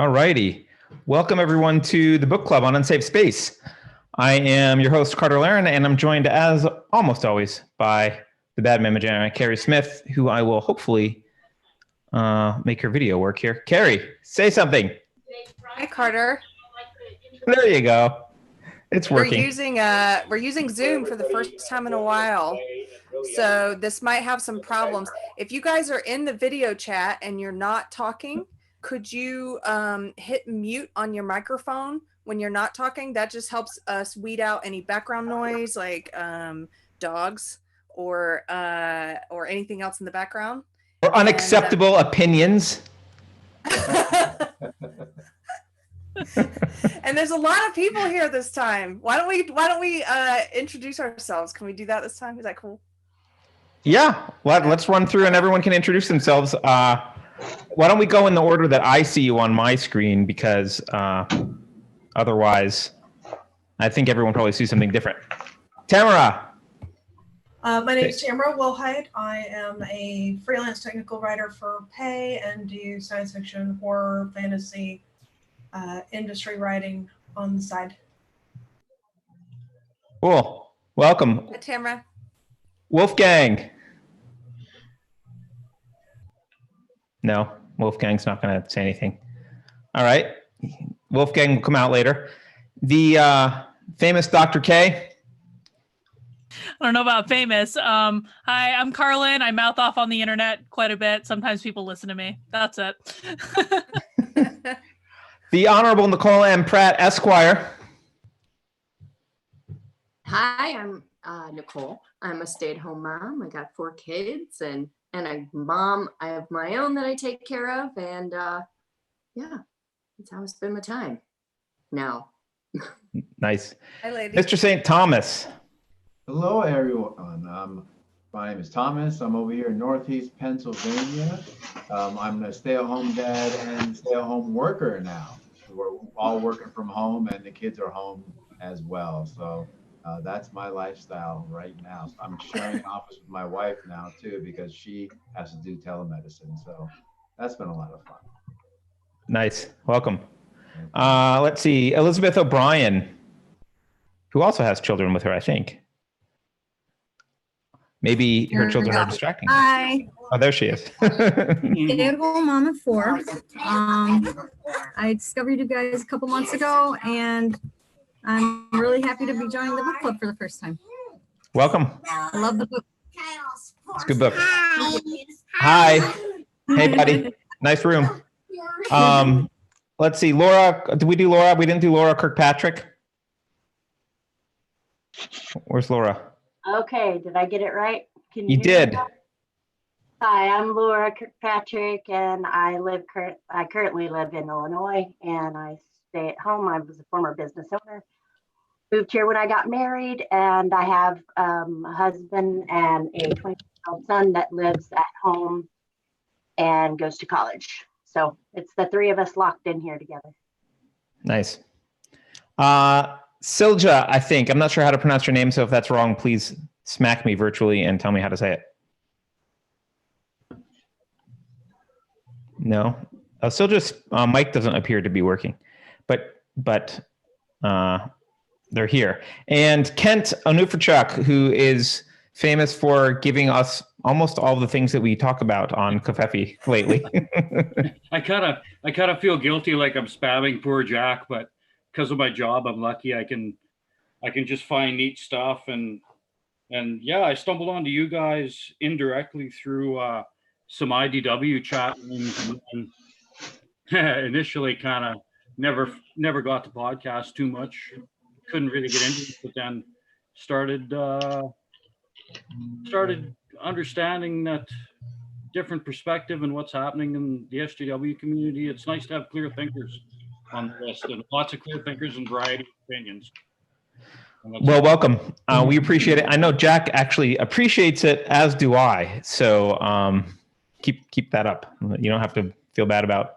All righty. Welcome everyone to the book club on Unsafe Space. I am your host, Carter Laren, and I'm joined as almost always by the bad mama Carrie Smith, who I will hopefully make her video work here. Carrie, say something. Hi, Carter. There you go. It's working. We're using Zoom for the first time in a while, so this might have some problems. If you guys are in the video chat and you're not talking, could you hit mute on your microphone when you're not talking? That just helps us weed out any background noise, like dogs or anything else in the background. Or unacceptable opinions. And there's a lot of people here this time. Why don't we introduce ourselves? Can we do that this time? Is that cool? Yeah, let's run through and everyone can introduce themselves. Why don't we go in the order that I see you on my screen, because otherwise I think everyone probably sees something different. Tamara. My name is Tamara Wilhite. I am a freelance technical writer for Pay and do science fiction, horror, fantasy, industry writing on the side. Cool. Welcome. Hi, Tamara. Wolfgang. No, Wolfgang's not going to say anything. All right. Wolfgang will come out later. The famous Dr. K. I don't know about famous. Hi, I'm Carlin. I mouth off on the internet quite a bit. Sometimes people listen to me. That's it. The Honorable Nicole M. Pratt, Esquire. Hi, I'm Nicole. I'm a stay-at-home mom. I got 4 kids and a mom. I have my own that I take care of, and yeah, that's how I spend my time now. Nice. Hi, lady. Mr. St. Thomas. Hello, everyone. My name is Thomas. I'm over here in Northeast Pennsylvania. I'm a stay-at-home dad and stay-at-home worker now. We're all working from home, and the kids are home as well. So that's my lifestyle right now. So I'm sharing an office with my wife now too, because she has to do telemedicine. So that's been a lot of fun. Nice. Welcome. Let's see. Elizabeth O'Brien, who also has children with her, I think. Maybe her children are distracting. Hi. Oh, there she is. Stay-at-home mom of 4. I discovered you guys a couple months ago, and I'm really happy to be joining the book club for the first time. Welcome. I love the book. It's a good book. Hi. Hey, buddy. Nice room. Let's see. Laura. Did we do Laura? We didn't do Laura Kirkpatrick. Where's Laura? Okay, did I get it right? Can you did. Hi, I'm Laura Kirkpatrick, and I currently live in Illinois, and I stay at home. I was a former business owner. Moved here when I got married, and I have a husband and a 20-year-old son that lives at home and goes to college. So it's the 3 of us locked in here together. Nice. Silja, I think. I'm not sure how to pronounce your name, so if that's wrong, please smack me virtually and tell me how to say it. No. Silja's mic doesn't appear to be working, but they're here. And Kent Onufrichuk, who is famous for giving us almost all the things that we talk about on Covfefe lately. I kind of feel guilty, like I'm spamming poor Jack, but because of my job, I'm lucky I can just find neat stuff, and yeah, I stumbled onto you guys indirectly through some IDW chat rooms, and initially kind of never got the podcast too much, couldn't really get into it, but then started understanding that different perspective and what's happening in the SJW community. It's nice to have clear thinkers on the list, and lots of clear thinkers and variety of opinions. Well, welcome. We appreciate it. I know Jack actually appreciates it, as do I. So keep that up. You don't have to feel bad about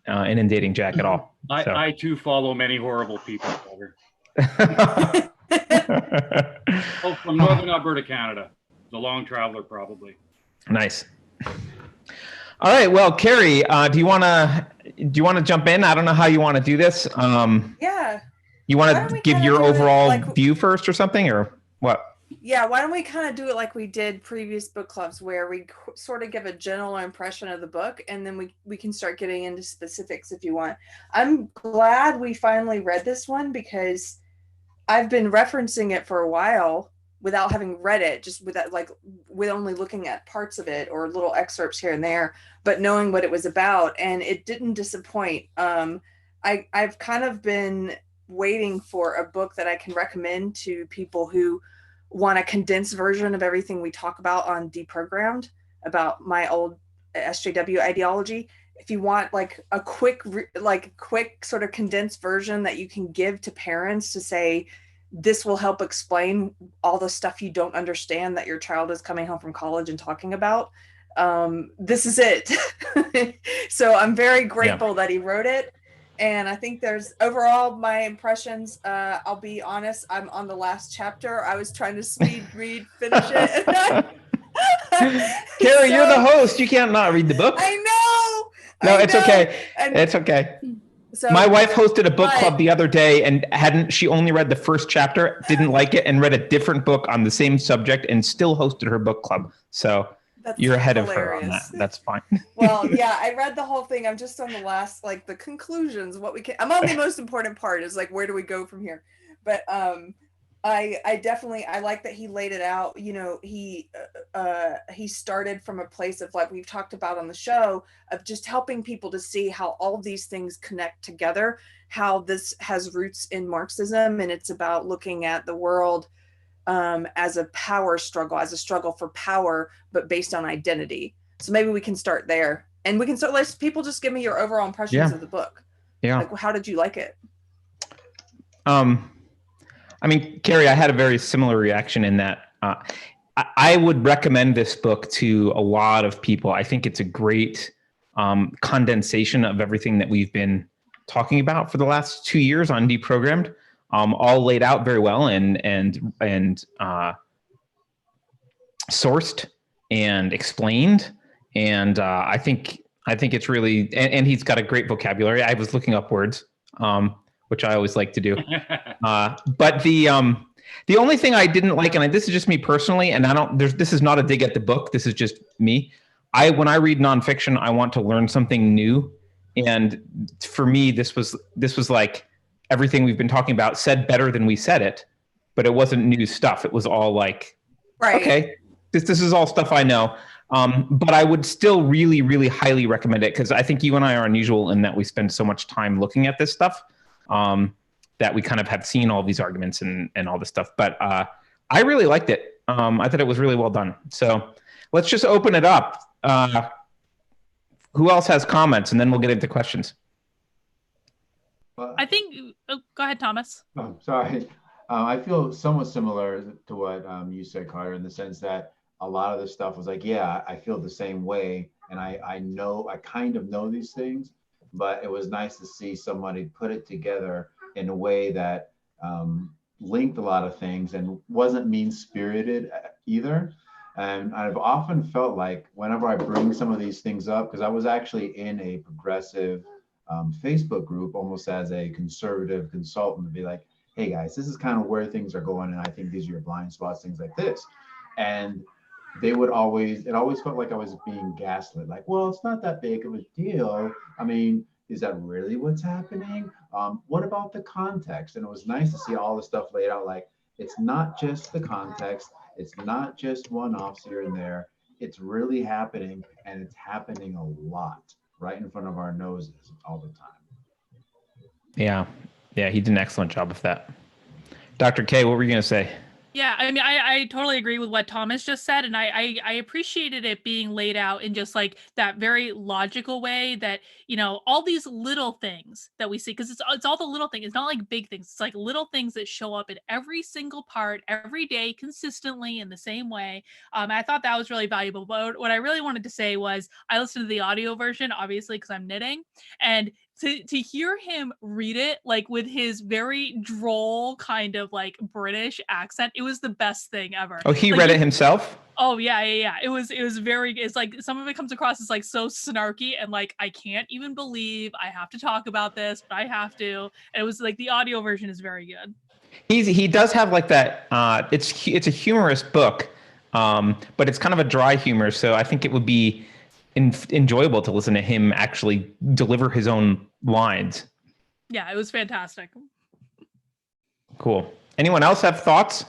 inundating Jack at all. I too follow many horrible people. Oh, from Northern Alberta, Canada. The long traveler, probably. Nice. All right. Well, Carrie, do you want to do you want to jump in? I don't know how you want to do this. Yeah. You Why want don't to we give kinda your do it overall like- view first or something, or what? Yeah, why don't we kind of do it like we did previous book clubs, where we sort of give a general impression of the book, and then we can start getting into specifics if you want. I'm glad we finally read this one, because I've been referencing it for a while without having read it, just with only looking at parts of it or little excerpts here and there, but knowing what it was about, and it didn't disappoint. I've kind of been waiting for a book that I can recommend to people who want a condensed version of everything we talk about on Deprogrammed, about my old SJW ideology. If you want like a quick sort of condensed version that you can give to parents to say, this will help explain all the stuff you don't understand that your child is coming home from college and talking about, this is it. So I'm very grateful that he wrote it. And I think there's overall my impressions. I'll be honest, I'm on the last chapter. I was trying to speed read, finish it. Carrie, you're the host. You can't not read the book. I know. No, it's okay. And it's okay. so, my wife hosted a book club the other day, and she only read the first chapter, didn't like it, and read a different book on the same subject, and still hosted her book club. So you're ahead of her on that. That's fine. Well, yeah, I read the whole thing. I'm just on the last, like the conclusions, I'm on the most important part is like, where do we go from here? But I definitely, I like that he laid it out. You know, he started from a place of, like we've talked about on the show, of just helping people to see how all of these things connect together, how this has roots in Marxism, and it's about looking at the world as a power struggle, as a struggle for power, but based on identity. So maybe we can start there, and we can start. Let people just give me your overall impressions of the book. Yeah. Like, how did you like it? I mean, Carrie, I had a very similar reaction in that I would recommend this book to a lot of people. I think it's a great condensation of everything that we've been talking about for the last 2 years on Deprogrammed. All laid out very well and sourced and explained, and I think it's really, and he's got a great vocabulary. I was looking up words, which I always like to do. But the only thing I didn't like, and this is just me personally, and this is not a dig at the book. This is just me. When I read nonfiction, I want to learn something new, and for me, this was like everything we've been talking about said better than we said it, but it wasn't new stuff. It was all like, okay, this is all stuff I know. But I would still really, really highly recommend it, because I think you and I are unusual in that we spend so much time looking at this stuff, that we kind of have seen all these arguments and all this stuff. But I really liked it. I thought it was really well done. So let's just open it up. Who else has comments? And then we'll get into questions. I think, go ahead, Thomas. Oh, sorry. I feel somewhat similar to what you said, Carter, in the sense that a lot of the stuff was like, yeah, I feel the same way. And I kind of know these things, but it was nice to see somebody put it together in a way that linked a lot of things and wasn't mean-spirited either. And I've often felt like whenever I bring some of these things up, because I was actually in a progressive Facebook group almost as a conservative consultant, to be like, hey guys, this is kind of where things are going, and I think these are your blind spots, things like this. And it always felt like I was being gaslit, like, well, it's not that big of a deal. I mean, is that really what's happening? What about the context? And it was nice to see all the stuff laid out, like, it's not just the context, it's not just one-offs here and there, it's really happening, and it's happening a lot right in front of our noses all the time. Yeah, he did an excellent job of that. Dr. K, what were you going to say? Yeah, I mean, I totally agree with what Thomas just said, and I appreciated it being laid out in just like that very logical way that, you know, all these little things that we see, because it's all the little things. It's not like big things. It's like little things that show up in every single part every day consistently in the same way. I thought that was really valuable. But what I really wanted to say was I listened to the audio version, obviously, because I'm knitting, and to hear him read it like with his very droll kind of like British accent, it was the best thing ever. Oh, he like, read it himself? Oh yeah. It was very, it's like some of it comes across as like so snarky and like, I can't even believe I have to talk about this, but I have to. And it was like the audio version is very good. He does have like that. It's a humorous book, but it's kind of a dry humor. So I think it would be enjoyable to listen to him actually deliver his own lines. Yeah, it was fantastic. Cool. Anyone else have thoughts?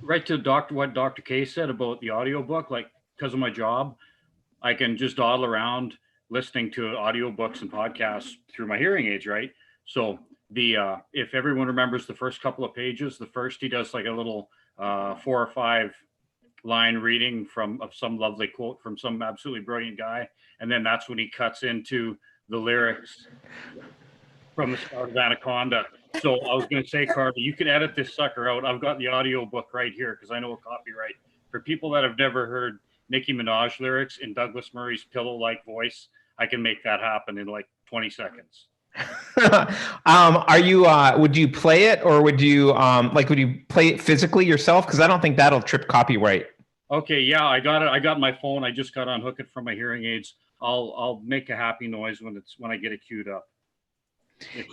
Right to what Dr. K said about the audiobook, like because of my job, I can just dawdle around listening to audiobooks and podcasts through my hearing aids, right? So the if everyone remembers the first couple of pages, the first he does like a little 4 or 5 line reading of some lovely quote from some absolutely brilliant guy, and then that's when he cuts into the lyrics from the start of Anaconda. So I was going to say, Carter, you can edit this sucker out. I've got the audio book right here because I know a copyright. For people that have never heard Nicki Minaj lyrics in Douglas Murray's pillow-like voice, I can make that happen in like 20 seconds. Are you would you play it, or would you would you play it physically yourself? Because I don't think that'll trip copyright. Okay, yeah, I got it. I got my phone. I just got to unhook it from my hearing aids. I'll make a happy noise when I get it queued up.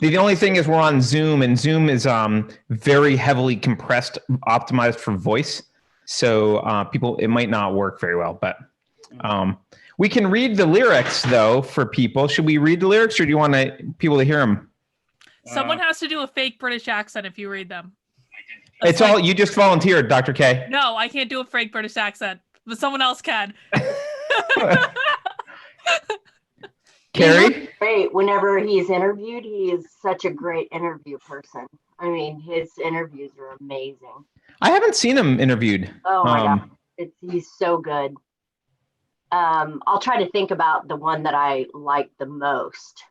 The only thing is we're on Zoom, and Zoom is very heavily compressed, optimized for voice. So it might not work very well, but we can read the lyrics though for people. Should we read the lyrics, or do you want people to hear them? Someone has to do a fake British accent if you read them. It's all you just volunteered, Dr. K. No, I can't do a fake British accent, but someone else can. Carrie? Great. Whenever he's interviewed, he is such a great interview person. I mean, his interviews are amazing. I haven't seen him interviewed. Oh my God. He's so good. I'll try to think about the one that I liked the most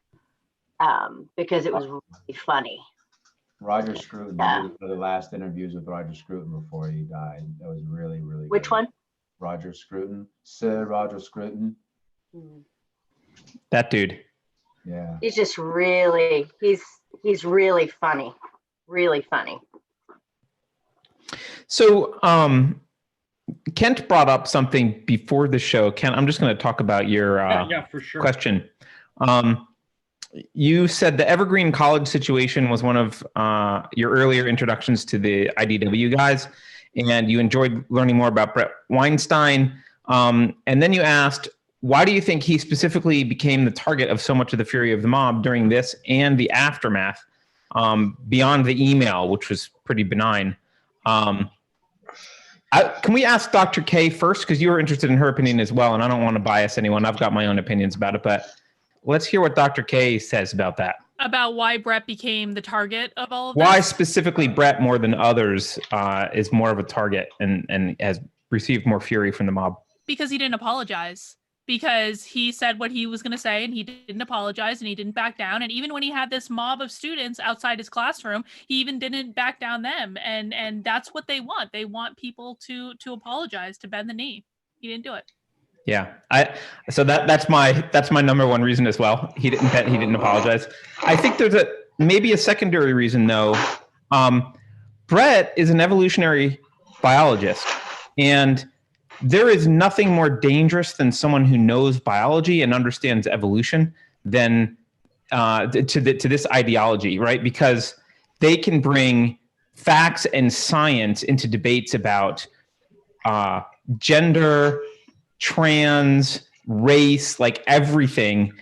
because it was really funny. Roger Scruton. Yeah. One of the last interviews with Roger Scruton before he died. That was really, really good. Which one? Roger Scruton. Sir Roger Scruton. That dude. Yeah. He's just really, he's really funny. Really funny. So Kent brought up something before the show. Kent, I'm just going to talk about your for sure. question. You said the Evergreen College situation was one of your earlier introductions to the IDW guys, and you enjoyed learning more about Brett Weinstein. And then you asked, why do you think he specifically became the target of so much of the fury of the mob during this and the aftermath, beyond the email, which was pretty benign? Can we ask Dr. K first? Because you were interested in her opinion as well, and I don't want to bias anyone. I've got my own opinions about it, but let's hear what Dr. K says about that. About why Brett became the target of all of this? Why specifically Brett more than others is more of a target and has received more fury from the mob? Because he didn't apologize. Because he said what he was going to say and he didn't apologize and he didn't back down. And even when he had this mob of students outside his classroom, he even didn't back down them. And that's what they want. They want people to apologize, to bend the knee. He didn't do it. Yeah. So that's my number one reason as well. He didn't apologize. I think there's maybe a secondary reason though. Brett is an evolutionary biologist, and there is nothing more dangerous than someone who knows biology and understands evolution than to this ideology, right? Because they can bring facts and science into debates about gender, trans, race, like everything.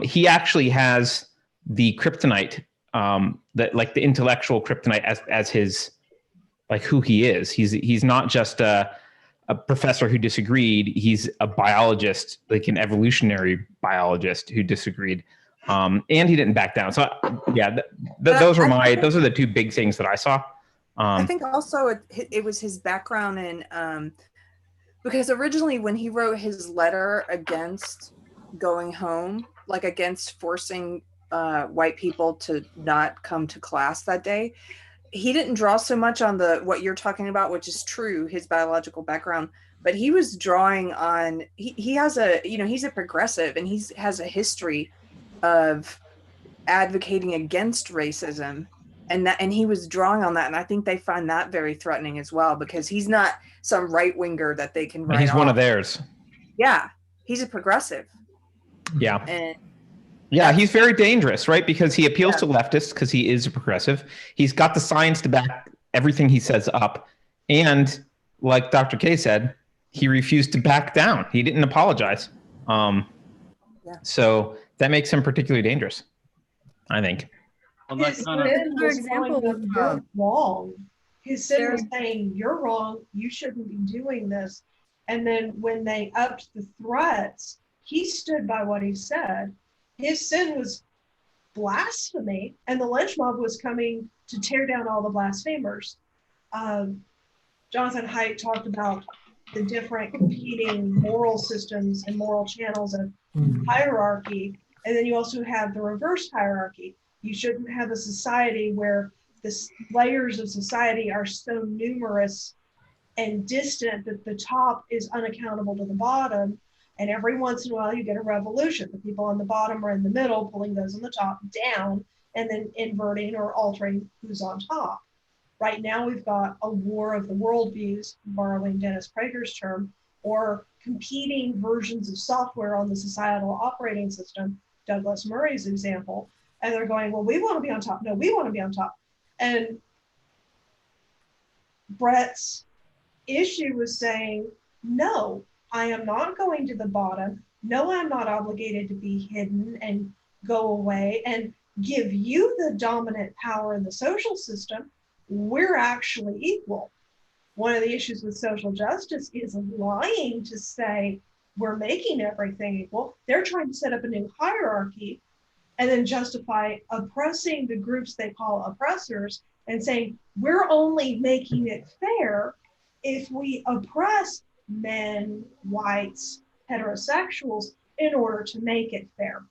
He actually has the kryptonite, the intellectual kryptonite as his, like, who he is. He's not just a professor who disagreed. He's a biologist, like an evolutionary biologist who disagreed. And he didn't back down. So yeah, those are the two big things that I saw. I think also it was his background in, because originally when he wrote his letter against going home, like against forcing white people to not come to class that day, he didn't draw so much on what you're talking about, which is true, his biological background, but he was drawing on, he has he's a progressive, and he has a history of advocating against racism, and he was drawing on that, and I think they find that very threatening as well, because he's not some right winger that they can write He's one off. of theirs. Yeah, he's a progressive. Yeah. And yeah, he's very dangerous, right? Because he appeals Yeah. to leftists because he is a progressive. He's got the science to back everything he says up. And like Dr. K said, he refused to back down. He didn't apologize. So that makes him particularly dangerous, I think. Well, His that's kind of, sin was example telling them of, you're wrong. His sin was Sarah- saying you're wrong. You shouldn't be doing this. And then when they upped the threats, he stood by what he said. His sin was blasphemy, and the lynch mob was coming to tear down all the blasphemers. Jonathan Haidt talked about the different competing moral systems and moral channels of hierarchy. And then you also have the reverse hierarchy. You shouldn't have a society where the layers of society are so numerous and distant that the top is unaccountable to the bottom. And every once in a while you get a revolution. The people on the bottom are in the middle, pulling those on the top down, and then inverting or altering who's on top. Right now we've got a war of the worldviews, borrowing Dennis Prager's term, or competing versions of software on the societal operating system, Douglas Murray's example. And they're going, well, we want to be on top. No, we want to be on top. And Brett's issue was saying, no, I am not going to the bottom. No, I'm not obligated to be hidden and go away and give you the dominant power in the social system. We're actually equal. One of the issues with social justice is lying to say we're making everything equal. They're trying to set up a new hierarchy and then justify oppressing the groups they call oppressors and saying we're only making it fair if we oppress men, whites, heterosexuals in order to make it fair.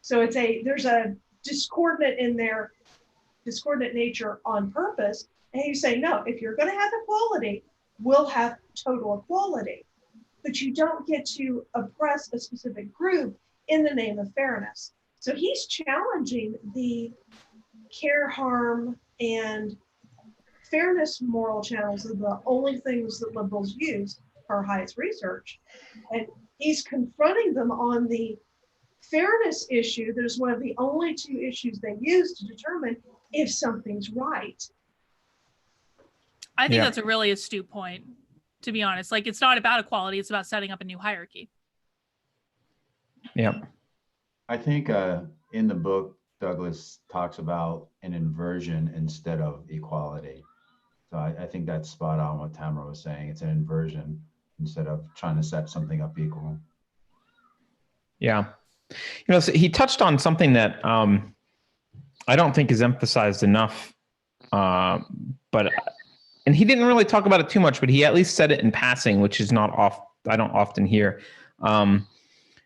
So there's a discordant in there, discordant nature on purpose. And you say, no, if you're going to have equality, we'll have total equality. But you don't get to oppress a specific group in the name of fairness. So he's challenging the care, harm, and fairness moral channels are the only things that liberals use for Haitt's research. And he's confronting them on the fairness issue. There's one of the only two issues they use to determine if something's right. I think that's a really astute point, to be honest. Like, it's not about equality, it's about setting up a new hierarchy. Yeah. I think in the book, Douglas talks about an inversion instead of equality. So I think that's spot on what Tamara was saying. It's an inversion instead of trying to set something up equal. Yeah. So he touched on something that I don't think is emphasized enough, and he didn't really talk about it too much, but he at least said it in passing, which is not I don't often hear,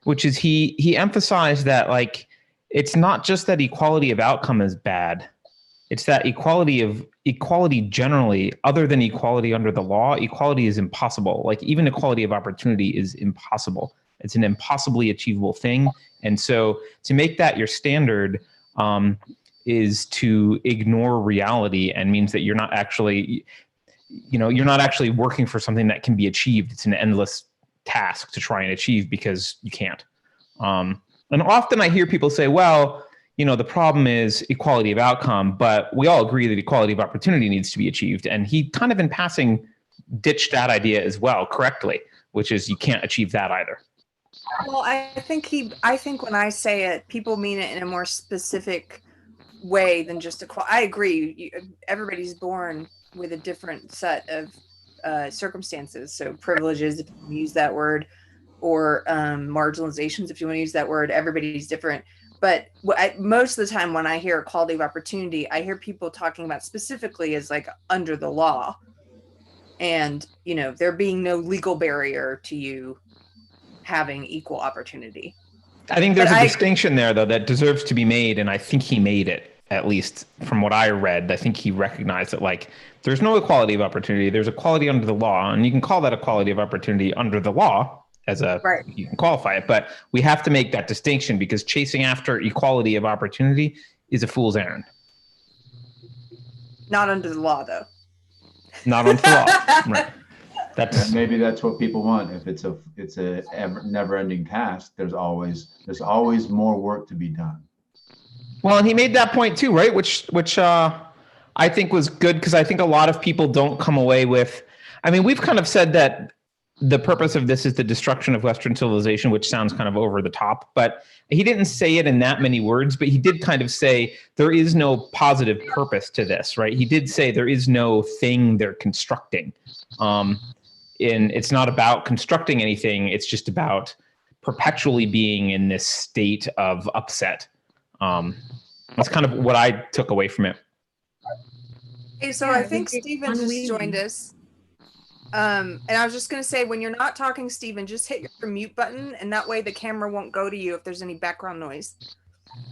which is he emphasized that, like, it's not just that equality of outcome is bad. It's that equality generally, other than equality under the law, equality is impossible. Like, even equality of opportunity is impossible. It's an impossibly achievable thing. And so to make that your standard is to ignore reality, and means that you're not actually working for something that can be achieved. It's an endless task to try and achieve because you can't. And often I hear people say, well, the problem is equality of outcome, but we all agree that equality of opportunity needs to be achieved. And he kind of in passing ditched that idea as well correctly, which is you can't achieve that either. Well, I think when I say it, people mean it in a more specific way than just equality. I agree. Everybody's born with a different set of circumstances. So privileges, if you use that word, or marginalizations, if you want to use that word, everybody's different. But most of the time when I hear equality of opportunity, I hear people talking about specifically as like under the law, and there being no legal barrier to you having equal opportunity. I think there's a distinction there, though, that deserves to be made, and I think he made it, at least from what I read. I think he recognized that, like, there's no equality of opportunity. There's equality under the law, and you can call that equality of opportunity under the law, as a, Right. you can qualify it, but we have to make that distinction because chasing after equality of opportunity is a fool's errand. Not under the law, though. Not under the law. Right. That's maybe that's what people want. If it's a never-ending task, there's always more work to be done. well, and he made that point too, right? Which I think was good because I think a lot of people don't come away with. I mean, we've kind of said that the purpose of this is the destruction of Western civilization, which sounds kind of over the top, but he didn't say it in that many words, but he did kind of say there is no positive purpose to this, right? He did say there is no thing they're constructing. It's not about constructing anything. It's just about perpetually being in this state of upset. That's kind of what I took away from it. Hey, so Yeah, I think we get Steven just unweaving. joined us. And I was just going to say, when you're not talking, Steven, just hit your mute button, and that way the camera won't go to you if there's any background noise.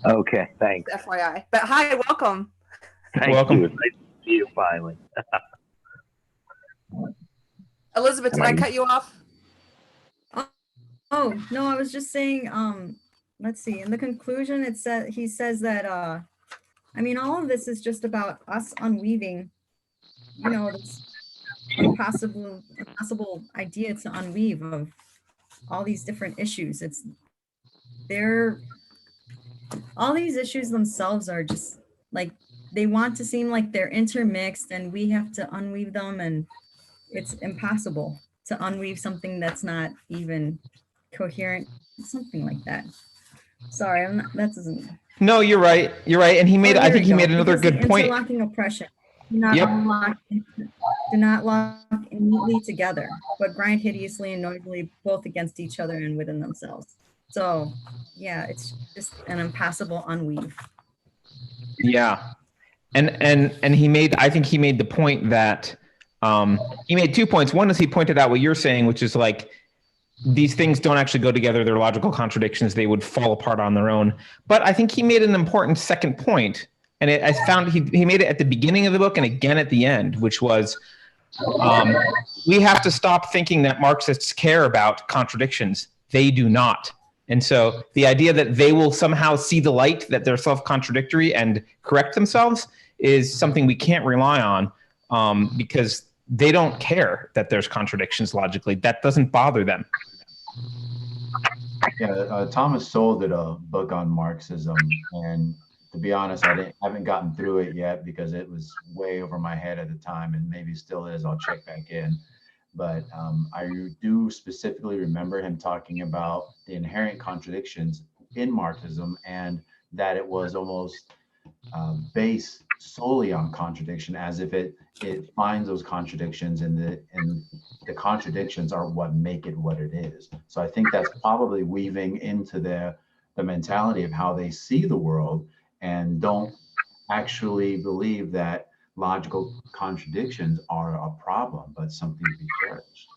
Okay, thanks. FYI. But hi, welcome. Thank Welcome. you. It's nice to see you finally. Elizabeth, did I cut you off? Oh, no, I was just saying, let's see, in the conclusion, he says that, I mean, all of this is just about us unweaving, this impossible idea to unweave of all these different issues. All these issues themselves are just like, they want to seem like they're intermixed and we have to unweave them, and it's impossible to unweave something that's not even coherent, something like that. Sorry, that doesn't. No, you're right. You're right. And I think he made another Because good the point. interlocking oppression. Do not lock neatly together, but grind hideously and noisily both against each other and within themselves. So yeah, it's just an impossible unweave. Yeah. And I think he made the point that he made 2 points. One is he pointed out what you're saying, which is like, these things don't actually go together. They're logical contradictions. They would fall apart on their own. But I think he made an important second point, and I found he made it at the beginning of the book and again at the end, which was we have to stop thinking that Marxists care about contradictions. They do not. And so the idea that they will somehow see the light, that they're self-contradictory and correct themselves, is something we can't rely on because they don't care that there's contradictions logically. That doesn't bother them. Yeah, Thomas Sowell did a book on Marxism, and to be honest, I haven't gotten through it yet because it was way over my head at the time, and maybe still is. I'll check back in. But I do specifically remember him talking about the inherent contradictions in Marxism, and that it was almost based solely on contradiction, as if it finds those contradictions, and the contradictions are what make it what it is. So I think that's probably weaving into the mentality of how they see the world, and don't actually believe that logical contradictions are a problem, but something to be cherished.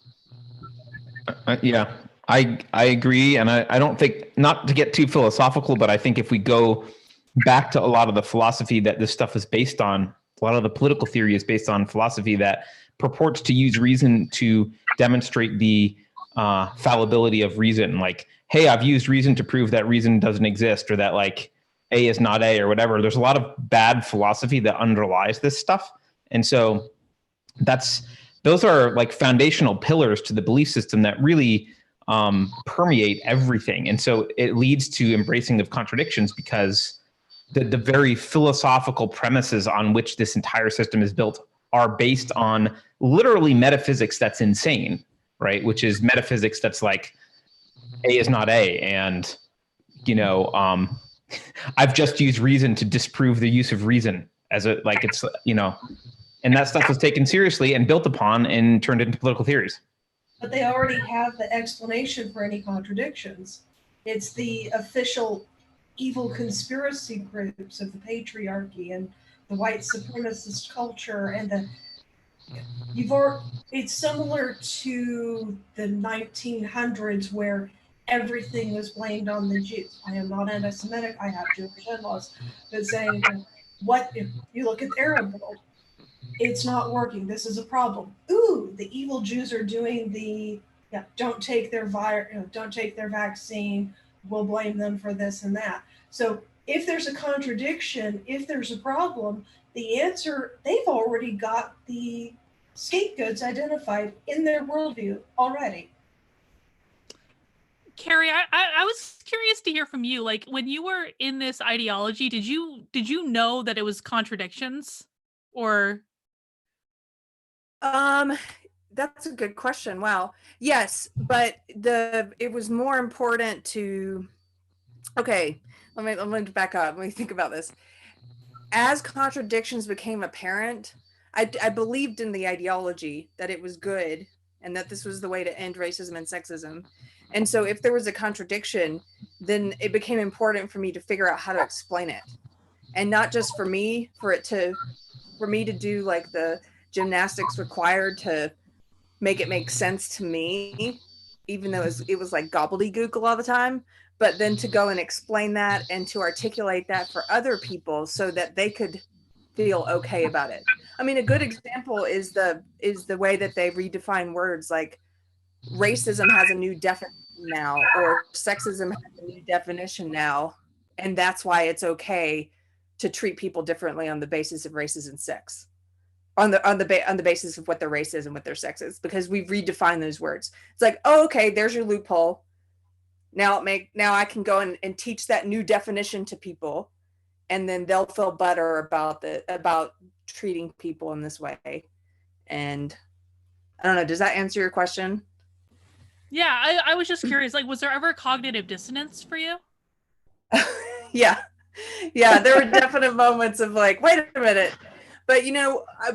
Yeah, I agree. And I don't think, not to get too philosophical, but I think if we go back to a lot of the philosophy that this stuff is based on, a lot of the political theory is based on philosophy that purports to use reason to demonstrate the fallibility of reason. Like, hey, I've used reason to prove that reason doesn't exist, or that like A is not A, or whatever. There's a lot of bad philosophy that underlies this stuff. And so those are like foundational pillars to the belief system that really permeate everything. And so it leads to embracing of contradictions, because the very philosophical premises on which this entire system is built are based on literally metaphysics that's insane, right? Which is metaphysics that's like A is not A, and I've just used reason to disprove the use of reason as and that stuff was taken seriously and built upon and turned into political theories. But they already have the explanation for any contradictions. It's the official evil conspiracy groups of the patriarchy and the white supremacist culture, and it's similar to the 1900s where everything was blamed on the Jews. I am not anti-Semitic. I have Jewish in-laws, but saying, what if you look at the Arab world? It's not working. This is a problem. Ooh, the evil Jews are doing the Yeah, don't take their don't take their vaccine. We'll blame them for this and that. So if there's a contradiction, if there's a problem, the answer, they've already got the scapegoats identified in their worldview already. Carrie, I was curious to hear from you. Like, when you were in this ideology, did you know that it was contradictions, or? That's a good question. Wow. Yes, but it was more important to, okay, let me back up. Let me think about this. As contradictions became apparent, I believed in the ideology that it was good and that this was the way to end racism and sexism. And so if there was a contradiction, then it became important for me to figure out how to explain it. And not just for me, for me to do like the gymnastics required to make it make sense to me, even though it was like gobbledygook a lot of the time, but then to go and explain that and to articulate that for other people so that they could feel okay about it. I mean, a good example is the way that they redefine words, like racism has a new definition now, or sexism has a new definition now, and that's why it's okay to treat people differently on the basis of races and sex. On the basis of what their race is and what their sex is, because we've redefined those words. It's like, oh, okay, there's your loophole. Now I can go and teach that new definition to people, and then they'll feel better about treating people in this way. And I don't know, does that answer your question? Yeah, I was just curious, like, was there ever cognitive dissonance for you? Yeah, there were definite moments of like, wait a minute. But,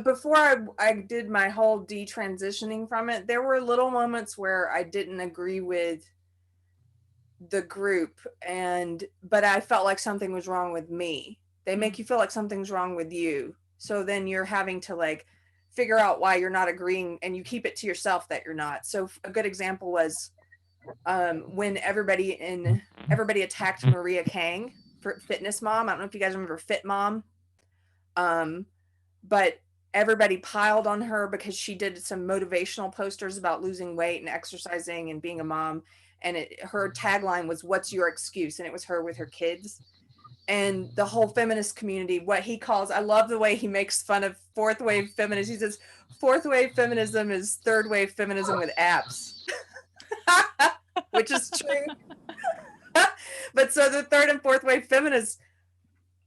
before I did my whole detransitioning from it, there were little moments where I didn't agree with the group, but I felt like something was wrong with me. They make you feel like something's wrong with you. So then you're having to like figure out why you're not agreeing, and you keep it to yourself that you're not. So a good example was when everybody attacked Maria Kang for Fitness Mom. I don't know if you guys remember Fit Mom. But everybody piled on her because she did some motivational posters about losing weight and exercising and being a mom. And her tagline was, "What's your excuse?" And it was her with her kids. And the whole feminist community, what he calls, I love the way he makes fun of fourth wave feminism. He says, fourth wave feminism is third wave feminism with abs, which is true. But so the third and fourth wave feminists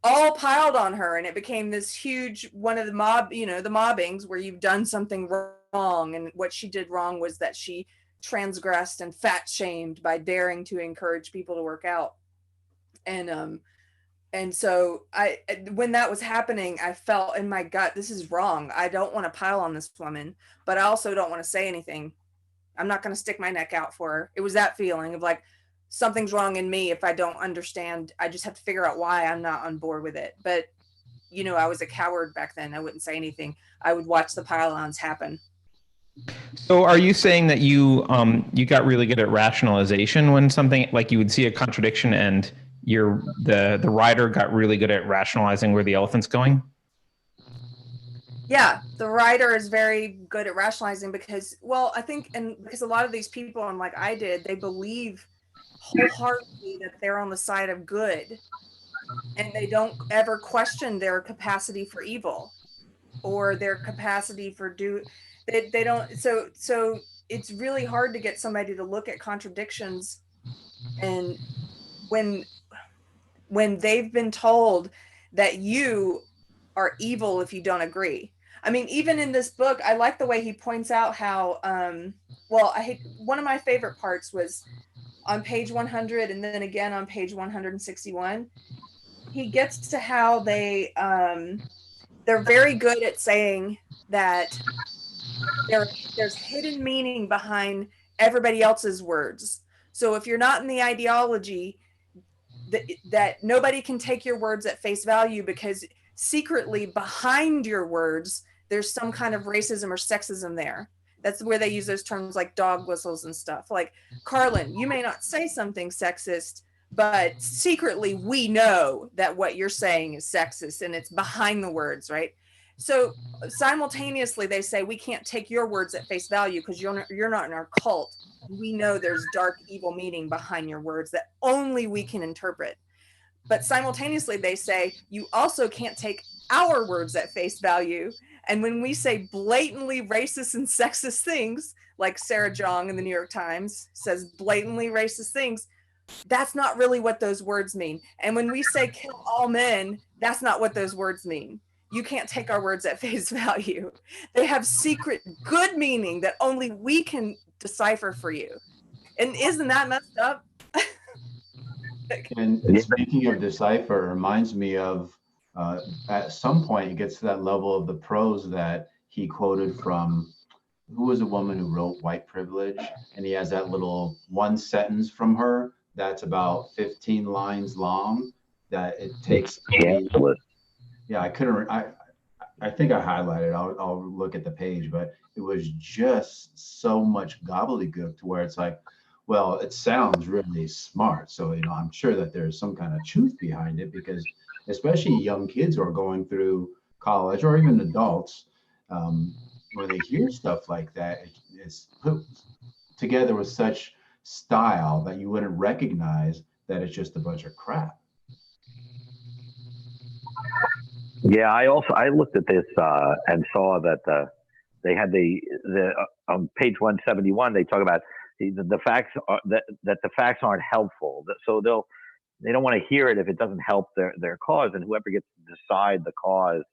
all piled on her, and it became this huge one of the mobbings where you've done something wrong. And what she did wrong was that she transgressed and fat shamed by daring to encourage people to work out. And so when that was happening, I felt in my gut, this is wrong. I don't want to pile on this woman, but I also don't want to say anything. I'm not going to stick my neck out for her. It was that feeling of like, something's wrong in me. If I don't understand, I just have to figure out why I'm not on board with it. But, I was a coward back then. I wouldn't say anything. I would watch the pile-ons happen. So are you saying that you got really good at rationalization when something, like you would see a contradiction and the writer got really good at rationalizing where the elephant's going? Yeah, the writer is very good at rationalizing because a lot of these people, and like I did, they believe wholeheartedly that they're on the side of good, and they don't ever question their capacity for evil or their capacity for they don't. So it's really hard to get somebody to look at contradictions, and when they've been told that you are evil if you don't agree. I mean, even in this book, I like the way he points out how one of my favorite parts was on page 100 and then again on page 161. He gets to how they're very good at saying that there's hidden meaning behind everybody else's words. So if you're not in the ideology, that nobody can take your words at face value, because secretly behind your words, there's some kind of racism or sexism there. That's where they use those terms like dog whistles and stuff. Like, Carlin, you may not say something sexist, but secretly we know that what you're saying is sexist, and it's behind the words, right? So simultaneously they say, we can't take your words at face value because you're not in our cult. we know there's dark, evil meaning behind your words that only we can interpret. But simultaneously, they say you also can't take our words at face value. And when we say blatantly racist and sexist things, like Sarah Jong in the New York Times says blatantly racist things, that's not really what those words mean. And when we say kill all men, that's not what those words mean. You can't take our words at face value. They have secret good meaning that only we can decipher for you. And isn't that messed up? And speaking of decipher, it reminds me of at some point it gets to that level of the prose that he quoted from, who was a woman who wrote White Privilege, and he has that little one sentence from her that's about 15 lines long that it takes. Yeah, I couldn't. I think I highlighted. I'll look at the page, but it was just so much gobbledygook to where it's like, well, it sounds really smart. So, you know, I'm sure that there's some kind of truth behind it, because especially young kids who are going through college, or even adults, when they hear stuff like that, it's put together with such style that you wouldn't recognize that it's just a bunch of crap. Yeah, I looked at this and saw that they had the on page 171 they talk about the facts are, that the facts aren't helpful, so they don't want to hear it if it doesn't help their cause, and whoever gets to decide the cause,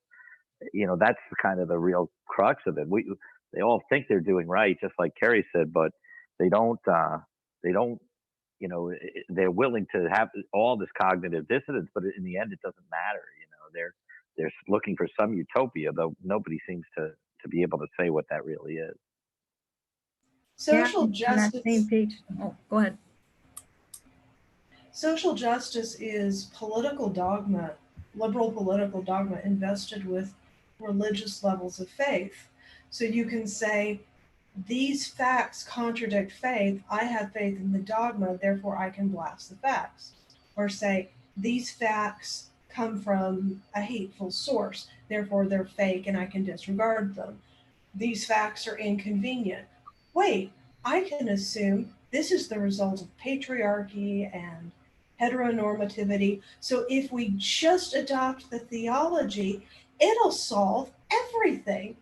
you know, that's kind of the real crux of it. They all think they're doing right, just like Kerry said, but they don't, you know, they're willing to have all this cognitive dissonance, but in the end, it doesn't matter. You know, they're looking for some utopia, though nobody seems to be able to say what that really is. Social Yeah, on justice. that same page. Oh, go ahead. Social justice is political dogma, liberal political dogma invested with religious levels of faith. So you can say, these facts contradict faith. I have faith in the dogma, therefore I can blast the facts. Or say, these facts come from a hateful source, therefore they're fake and I can disregard them. These facts are inconvenient. Wait, I can assume this is the result of patriarchy and heteronormativity. So if we just adopt the theology, it'll solve everything.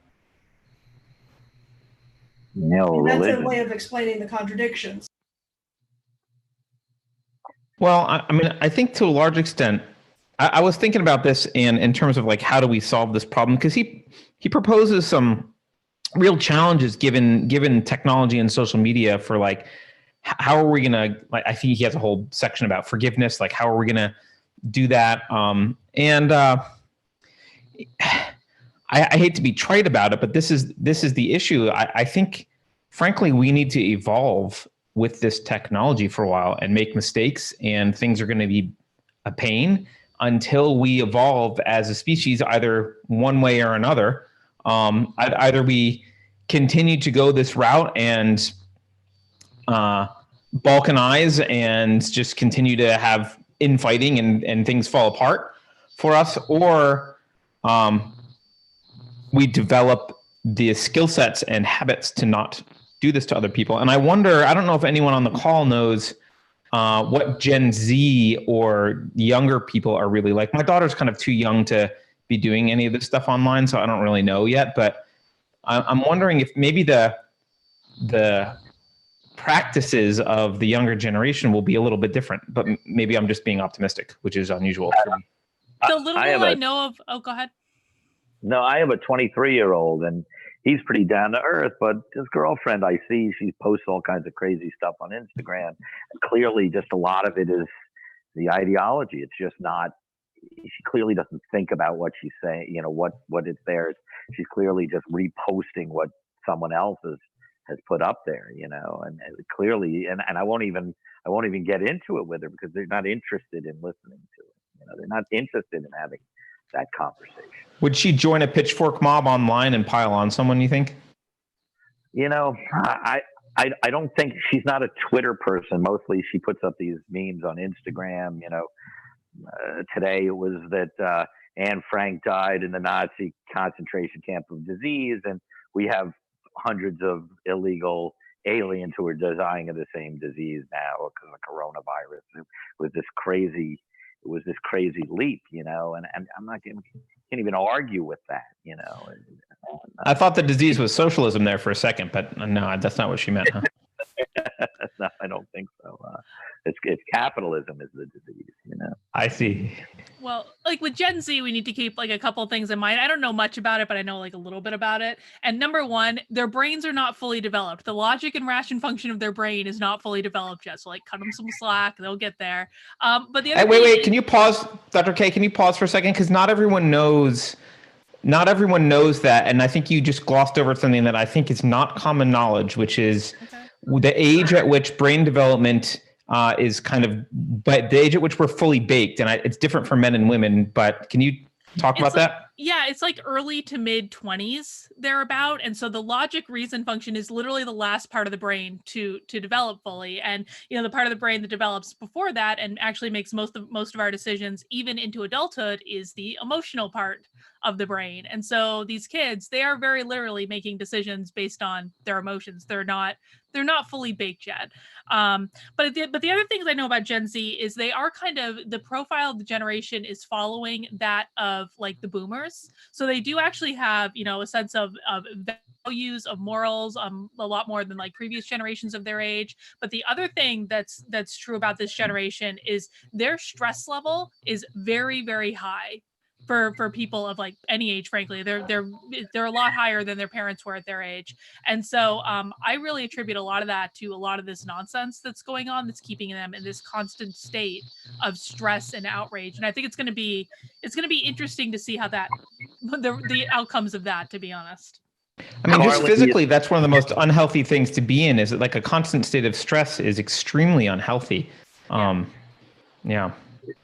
No, And that's religion. a way of explaining the contradictions. Well, I mean, I think to a large extent, I was thinking about this in terms of like, how do we solve this problem? Because he proposes some real challenges given technology and social media for like, how are we going to, like, I think he has a whole section about forgiveness. Like, how are we going to do that? I hate to be trite about it, but this is the issue. I think, frankly, we need to evolve with this technology for a while and make mistakes, and things are going to be a pain until we evolve as a species, either one way or another. Either we continue to go this route and balkanize and just continue to have infighting and things fall apart for us, or we develop the skill sets and habits to not do this to other people. And I wonder, I don't know if anyone on the call knows what Gen Z or younger people are really like. My daughter's kind of too young to be doing any of this stuff online, so I don't really know yet. But I'm wondering if maybe the practices of the younger generation will be a little bit different. But maybe I'm just being optimistic, which is unusual for me. The little I know of. Oh, go ahead. No, I have a 23-year-old, and he's pretty down to earth. But his girlfriend, I see, she posts all kinds of crazy stuff on Instagram. And clearly, just a lot of it is the ideology. It's just not. She clearly doesn't think about what she's saying. You know what it's there. She's clearly just reposting what someone else has put up there. You know, and clearly, and I won't even get into it with her because they're not interested in listening to it. You know, they're not interested in having that conversation. Would she join a pitchfork mob online and pile on someone, you think? You know, I don't think, she's not a Twitter person. Mostly she puts up these memes on Instagram. You know, today it was that Anne Frank died in the Nazi concentration camp of disease, and we have hundreds of illegal aliens who are dying of the same disease now because of coronavirus. It was this crazy leap, and I'm not can't even argue with that, I thought the disease was socialism there for a second, but no, that's not what she meant, huh? No, I don't think so. It's capitalism is the disease, I see. Well, like with Gen Z, we need to keep like a couple of things in mind. I don't know much about it, but I know like a little bit about it. And number one, their brains are not fully developed. The logic and ration function of their brain is not fully developed yet. So like cut them some slack, they'll get there. But the other wait, can you pause, Dr. K? Can you pause for a second? Because not everyone knows that. And I think you just glossed over something that I think is not common knowledge, which is the age at which brain development is kind of, but the age at which we're fully baked, and it's different for men and women. But can you talk about that? Yeah, it's like early to mid 20s thereabout, and so the logic reason function is literally the last part of the brain to develop fully. And the part of the brain that develops before that and actually makes most of our decisions even into adulthood is the emotional part of the brain. And so these kids, they are very literally making decisions based on their emotions. They're not fully baked yet. But the other things I know about Gen Z is they are kind of, the profile of the generation is following that of like the boomers. So they do actually have, a sense of values, of morals, a lot more than like previous generations of their age. But the other thing that's true about this generation is their stress level is very, very high. For people of like any age, frankly, they're a lot higher than their parents were at their age. And so I really attribute a lot of that to a lot of this nonsense that's going on, that's keeping them in this constant state of stress and outrage. And I think it's going to be interesting to see how the outcomes of that, to be honest. I mean, just physically, that's one of the most unhealthy things to be in, is that like a constant state of stress is extremely unhealthy. Yeah.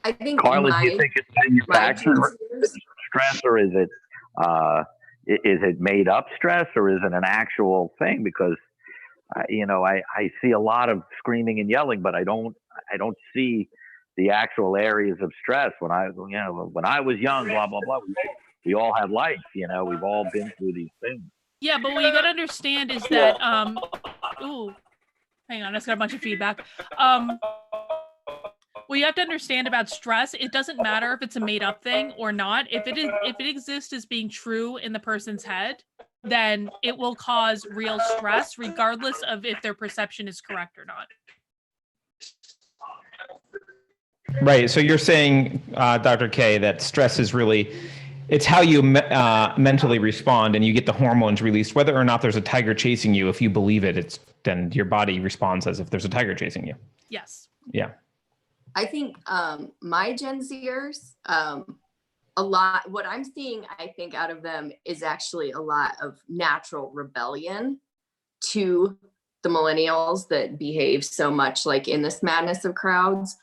I think Carla, do you think it's manufactured stress, or is it made up stress, or is it an actual thing? Because I see a lot of screaming and yelling, but I don't see the actual areas of stress. When I was young, blah blah blah, we all had life. We've all been through these things. Yeah, but what you got to understand is that ooh, hang on, I just got a bunch of feedback. What you have to understand about stress, it doesn't matter if it's a made up thing or not. If it exists as being true in the person's head, then it will cause real stress, regardless of if their perception is correct or not. Right. So you're saying, Dr. K, that stress is really, it's how you mentally respond, and you get the hormones released, whether or not there's a tiger chasing you. If you believe it, then your body responds as if there's a tiger chasing you. Yes. Yeah. I think my Gen Zers, a lot, what I'm seeing, I think, out of them is actually a lot of natural rebellion to the millennials that behave so much like in this madness of crowds,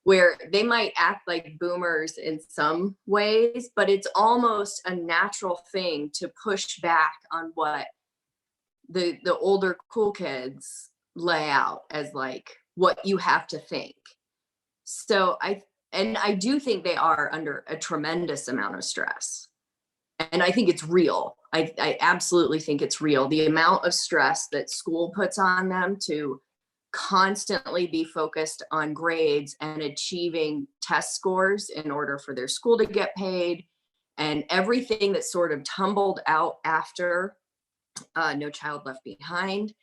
where they might act like boomers in some ways, but it's almost a natural thing to push back on what the older cool kids lay out as like what you have to think. So I do think they are under a tremendous amount of stress. And I think it's real. I absolutely think it's real. The amount of stress that school puts on them to constantly be focused on grades and achieving test scores in order for their school to get paid, and everything that sort of tumbled out after No Child Left Behind.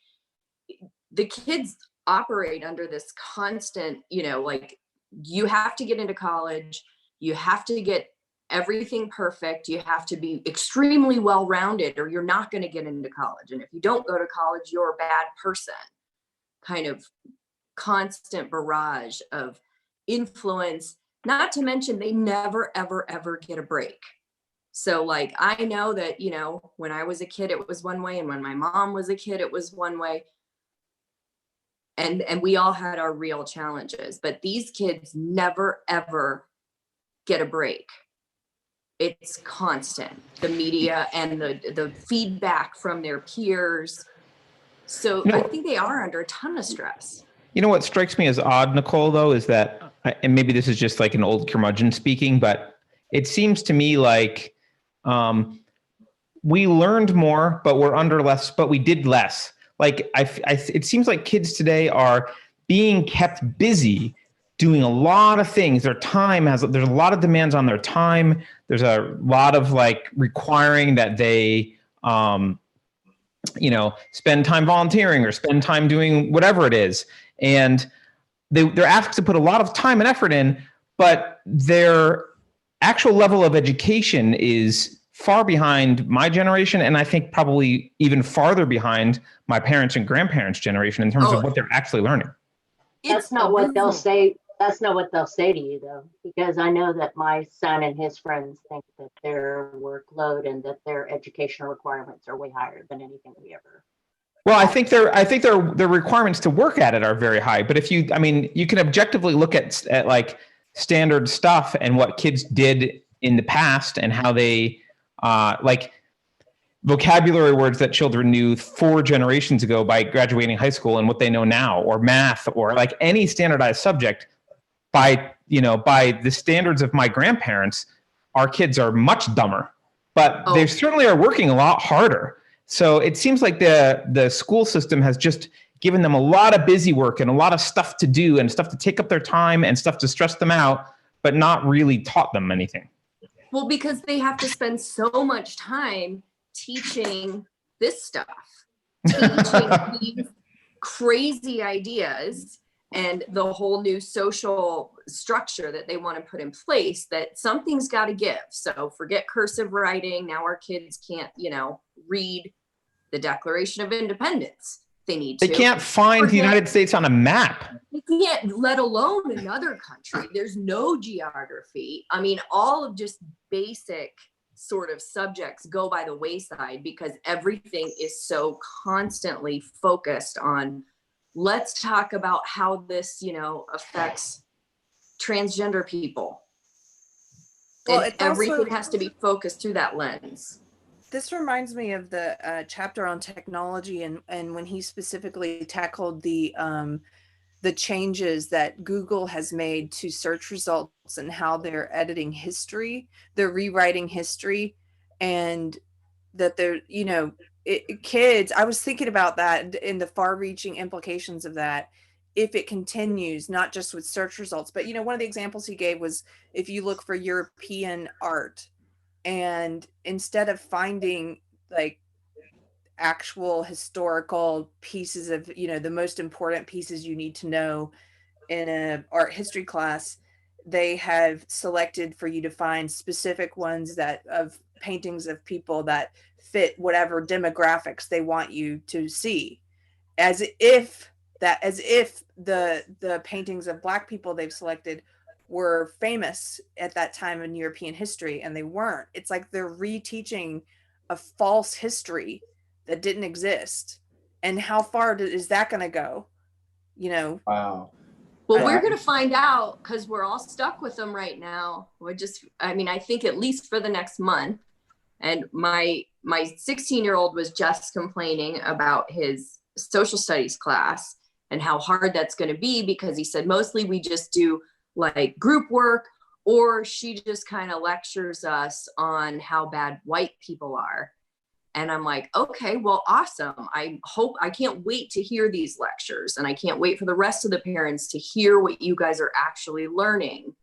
The kids operate under this constant, like, you have to get into college, you have to get everything perfect, you have to be extremely well-rounded, or you're not going to get into college. And if you don't go to college, you're a bad person. Kind of constant barrage of influence, not to mention they never, ever, ever get a break. So like, I know that, when I was a kid, it was one way. And when my mom was a kid, it was one way. And we all had our real challenges, but these kids never, ever get a break. It's constant, the media and the feedback from their peers. So I think they are under a ton of stress. You know what strikes me as odd, Nicole, though, is that, and maybe this is just like an old curmudgeon speaking, but it seems to me like we learned more, but we're under less, but we did less. Like it seems like kids today are being kept busy doing a lot of things. There's a lot of demands on their time. There's a lot of like requiring that they, spend time volunteering or spend time doing whatever it is. And they're asked to put a lot of time and effort in, but their actual level of education is far behind my generation, and I think probably even farther behind my parents' and grandparents' generation in terms of what they're actually learning. That's not what they'll say. That's not what they'll say to you, though, because I know that my son and his friends think that their workload and that their educational requirements are way higher than anything we ever. Well, I think their requirements to work at it are very high. But you can objectively look at like standard stuff and what kids did in the past and how they like vocabulary words that children knew 4 generations ago by graduating high school and what they know now, or math, or like any standardized subject. By the standards of my grandparents, our kids are much dumber, but they certainly are working a lot harder. So it seems like the school system has just given them a lot of busy work and a lot of stuff to do and stuff to take up their time and stuff to stress them out, but not really taught them anything. Well, because they have to spend so much time teaching this stuff, teaching these crazy ideas and the whole new social structure that they want to put in place, that something's got to give. So forget cursive writing. Now our kids can't, read the Declaration of Independence. They can't find the United States on a map. They can't, let alone another country. There's no geography. I mean, all of just basic sort of subjects go by the wayside because everything is so constantly focused on, let's talk about how this, affects transgender people. Well, and everything has to be focused through that lens. This reminds me of the chapter on technology and when he specifically tackled the changes that Google has made to search results and how they're editing history, they're rewriting history, and that they're, kids, I was thinking about that in the far-reaching implications of that if it continues, not just with search results. But, one of the examples he gave was if you look for European art, and instead of finding like actual historical pieces of, the most important pieces you need to know in an art history class, they have selected for you to find specific ones of paintings of people that fit whatever demographics they want you to see, as if the paintings of Black people they've selected were famous at that time in European history, and they weren't. It's like they're reteaching a false history that didn't exist. And how far is that going to go? Wow. Well, we're going to find out because we're all stuck with them right now. I think at least for the next month. And my 16-year-old was just complaining about his social studies class and how hard that's going to be, because he said mostly we just do like group work, or she just kind of lectures us on how bad white people are. And I'm like, okay, well, awesome. I can't wait to hear these lectures, and I can't wait for the rest of the parents to hear what you guys are actually learning.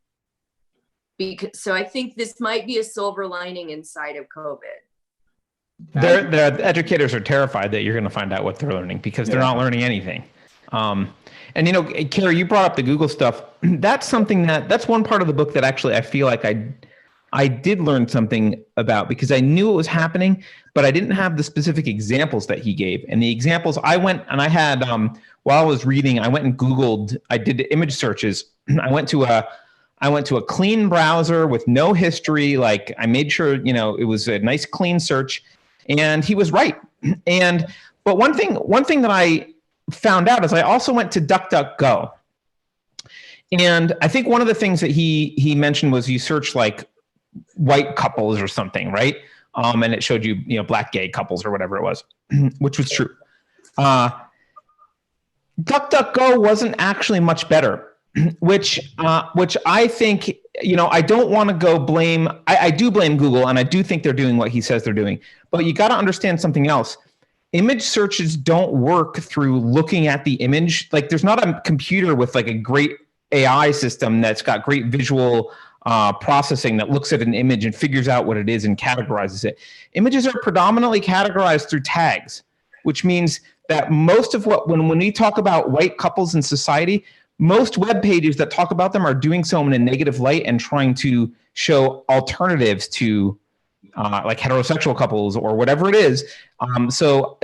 So I think this might be a silver lining inside of COVID. The educators are terrified that you're going to find out what they're learning because they're not learning anything. And Carrie, you brought up the Google stuff. That's one part of the book that actually I feel like I did learn something about, because I knew it was happening, but I didn't have the specific examples that he gave. And the examples I went and I had, while I was reading, I went and Googled, I did image searches. I went to a clean browser with no history. Like I made sure, it was a nice clean search, and he was right. But one thing that I found out is I also went to DuckDuckGo. And I think one of the things that he mentioned was you search like white couples or something, right? And it showed you, Black gay couples or whatever it was, which was true. DuckDuckGo wasn't actually much better, which I think, I don't want to go blame. I do blame Google, and I do think they're doing what he says they're doing. But you got to understand something else. image searches don't work through looking at the image. Like there's not a computer with like a great AI system that's got great visual processing that looks at an image and figures out what it is and categorizes it. Images are predominantly categorized through tags, which means that most of when we talk about white couples in society, most web pages that talk about them are doing so in a negative light and trying to show alternatives to like heterosexual couples or whatever it is. So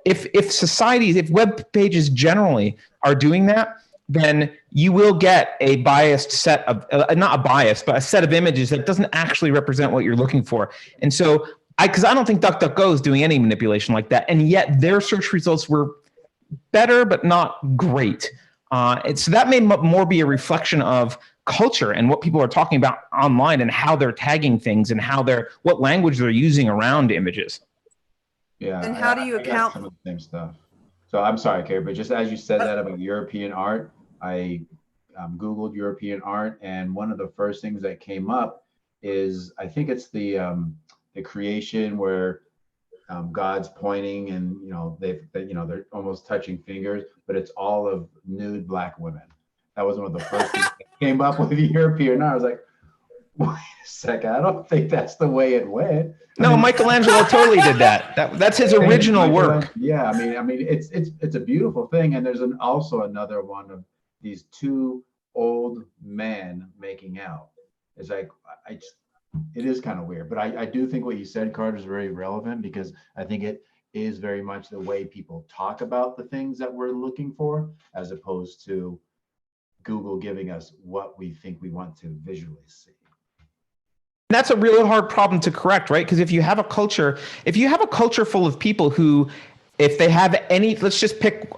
if web pages generally are doing that, then you will get a biased set of, not a bias, but a set of images that doesn't actually represent what you're looking for. And so because I don't think DuckDuckGo is doing any manipulation like that, and yet their search results were better, but not great. And so that may more be a reflection of culture and what people are talking about online and how they're tagging things and what language they're using around images. Yeah. And how do you account? Some of the same stuff. So I'm sorry, Carrie, but just as you said that about European art, I Googled European art, and one of the first things that came up is, I think it's the creation where God's pointing and they're almost touching fingers, but it's all of nude Black women. That was one of the first things that came up with the European art. I was like, wait a second, I don't think that's the way it went. No, Michelangelo totally did that. That's his original work. Yeah, I mean, it's a beautiful thing, and there's also another one of these two old men making out. It's like it is kind of weird, but I do think what you said, Carter, is very relevant, because I think it is very much the way people talk about the things that we're looking for, as opposed to Google giving us what we think we want to visually see. That's a really hard problem to correct, right? Because if you have a culture full of people who, if they have any, let's just pick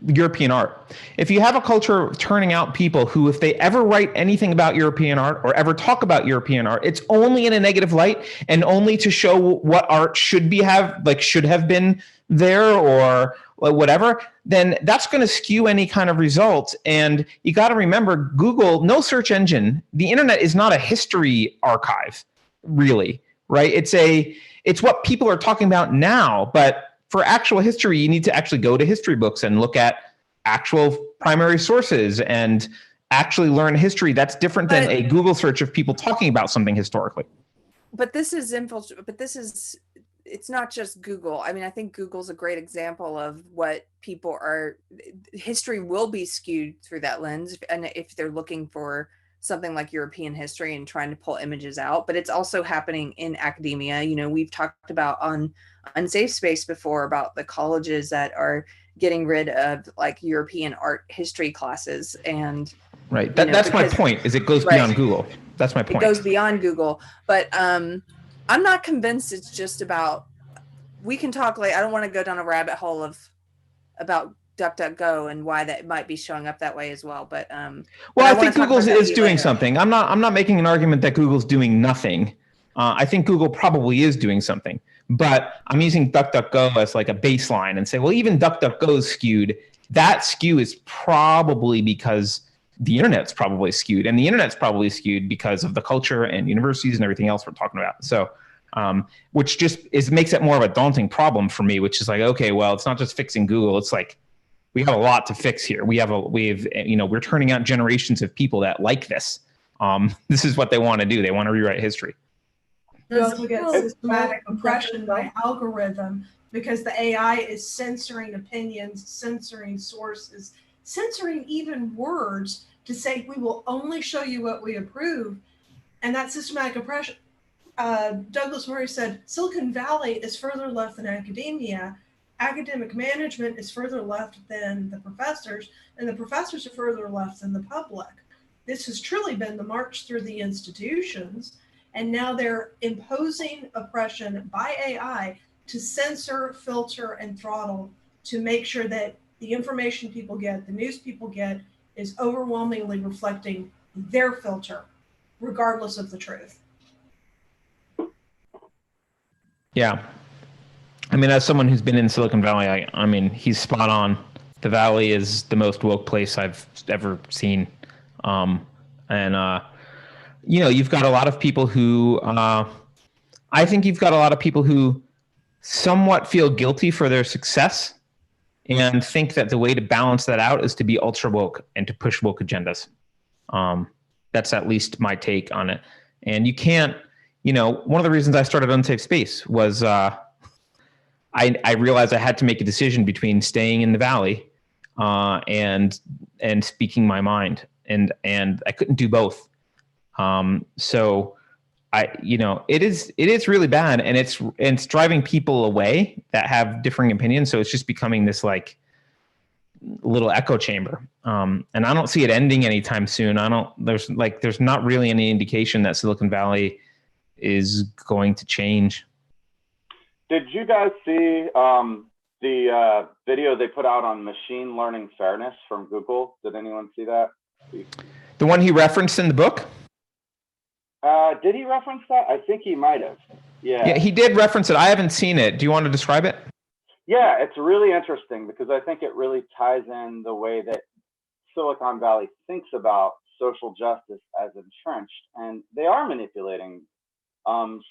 European art. If you have a culture turning out people who, if they ever write anything about European art or ever talk about European art, it's only in a negative light and only to show what art should have been there or whatever, then that's going to skew any kind of results. And you got to remember, Google, no search engine, the internet is not a history archive, really, right? It's what people are talking about now, but for actual history, you need to actually go to history books and look at actual primary sources and actually learn history. That's different than a Google search of people talking about something historically. But it's not just Google. I mean, I think Google's a great example of what history will be skewed through that lens. And if they're looking for something like European history and trying to pull images out, but it's also happening in academia. We've talked about on Unsafe Space before about the colleges that are getting rid of like European art history classes. And right. That's my point, is it goes beyond Google. That's my point. It goes beyond Google. But I'm not convinced it's just about, we can talk I don't want to go down a rabbit hole about DuckDuckGo and why that might be showing up that way as well. But I think Google is doing something. I'm not making an argument that Google's doing nothing. I think Google probably is doing something, but I'm using DuckDuckGo as like a baseline and say, well, even DuckDuckGo is skewed. That skew is probably because the internet's probably skewed, and the internet's probably skewed because of the culture and universities and everything else we're talking about. So, which just makes it more of a daunting problem for me, which is like, okay, well, it's not just fixing Google. It's like, we have a lot to fix here. We're turning out generations of people that like this. This is what they want to do. They want to rewrite history. You also get systematic oppression by algorithm, because the AI is censoring opinions, censoring sources, censoring even words to say, we will only show you what we approve. And that systematic oppression, Douglas Murray said, Silicon Valley is further left than academia. Academic management is further left than the professors, and the professors are further left than the public. This has truly been the march through the institutions, and now they're imposing oppression by AI to censor, filter, and throttle to make sure that the information people get, the news people get, is overwhelmingly reflecting their filter, regardless of the truth. Yeah. I mean, as someone who's been in Silicon Valley, I mean, he's spot on. The Valley is the most woke place I've ever seen. You've got a lot of people who, I think you've got a lot of people who somewhat feel guilty for their success and think that the way to balance that out is to be ultra woke and to push woke agendas. That's at least my take on it. And you can't, one of the reasons I started Unsafe Space was I realized I had to make a decision between staying in the Valley and speaking my mind, and I couldn't do both. So it is really bad, and it's driving people away that have differing opinions. So it's just becoming this like little echo chamber. And I don't see it ending anytime soon. There's not really any indication that Silicon Valley is going to change. Did you guys see the video they put out on machine learning fairness from Google? Did anyone see that? The one he referenced in the book? Did he reference that? I think he might have. Yeah, he did reference it. I haven't seen it. Do you want to describe it? Yeah, it's really interesting because I think it really ties in the way that Silicon Valley thinks about social justice as entrenched, and they are manipulating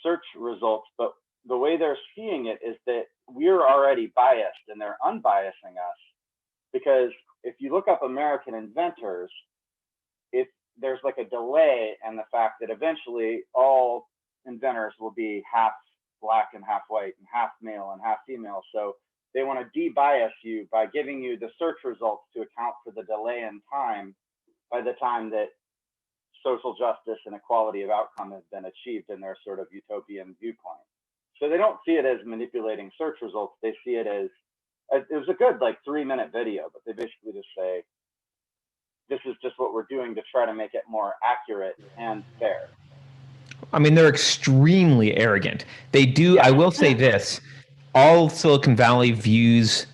search results, but the way they're seeing it is that we're already biased and they're unbiasing us. Because if you look up American inventors, there's like a delay in the fact that eventually all inventors will be half black and half white and half male and half female. So they want to de-bias you by giving you the search results to account for the delay in time by the time that social justice and equality of outcome has been achieved in their sort of utopian viewpoint. So they don't see it as manipulating search results. They see it as it was a good 3-minute video, but they basically just say, this is just what we're doing to try to make it more accurate and fair. I mean, they're extremely arrogant. They do. I will say this, all Silicon Valley views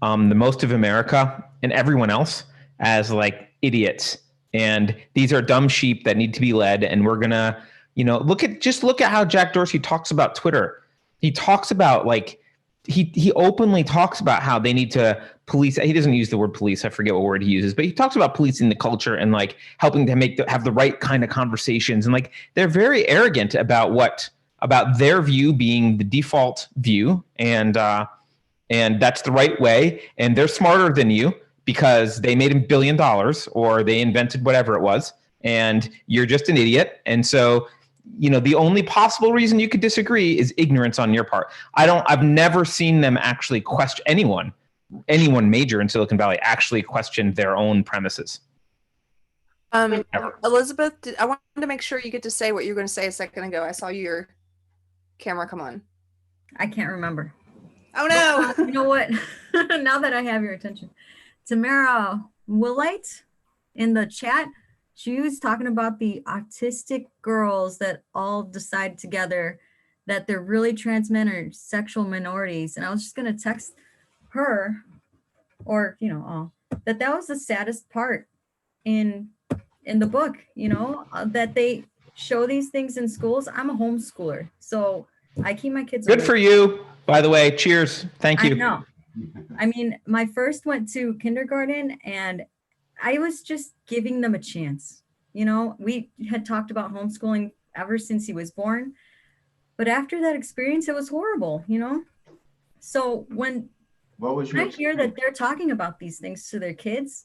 the most of America and everyone else as like idiots. And these are dumb sheep that need to be led. And we're going to, look at how Jack Dorsey talks about Twitter. He talks about he openly talks about how they need to police. He doesn't use the word police. I forget what word he uses, but he talks about policing the culture and helping to have the right kind of conversations. And they're very arrogant about their view being the default view. And that's the right way. And they're smarter than you because they made $1 billion or they invented whatever it was. And you're just an idiot. And so, the only possible reason you could disagree is ignorance on your part. I've never seen them actually question anyone major in Silicon Valley actually question their own premises. Elizabeth, I wanted to make sure you get to say what you were going to say a second ago. I saw your camera come on. I can't remember. Oh no. You know what? Now that I have your attention, Tamara Willite in the chat, she was talking about the autistic girls that all decide together that they're really trans men or sexual minorities. And I was just going to text her or, that was the saddest part in the book, that they show these things in schools. I'm a homeschooler, so I keep my kids. Good for you, by the way. Cheers. Thank you. I know. I mean, my first went to kindergarten and I was just giving them a chance. We had talked about homeschooling ever since he was born. But after that experience, it was horrible, So when I hear that they're talking about these things to their kids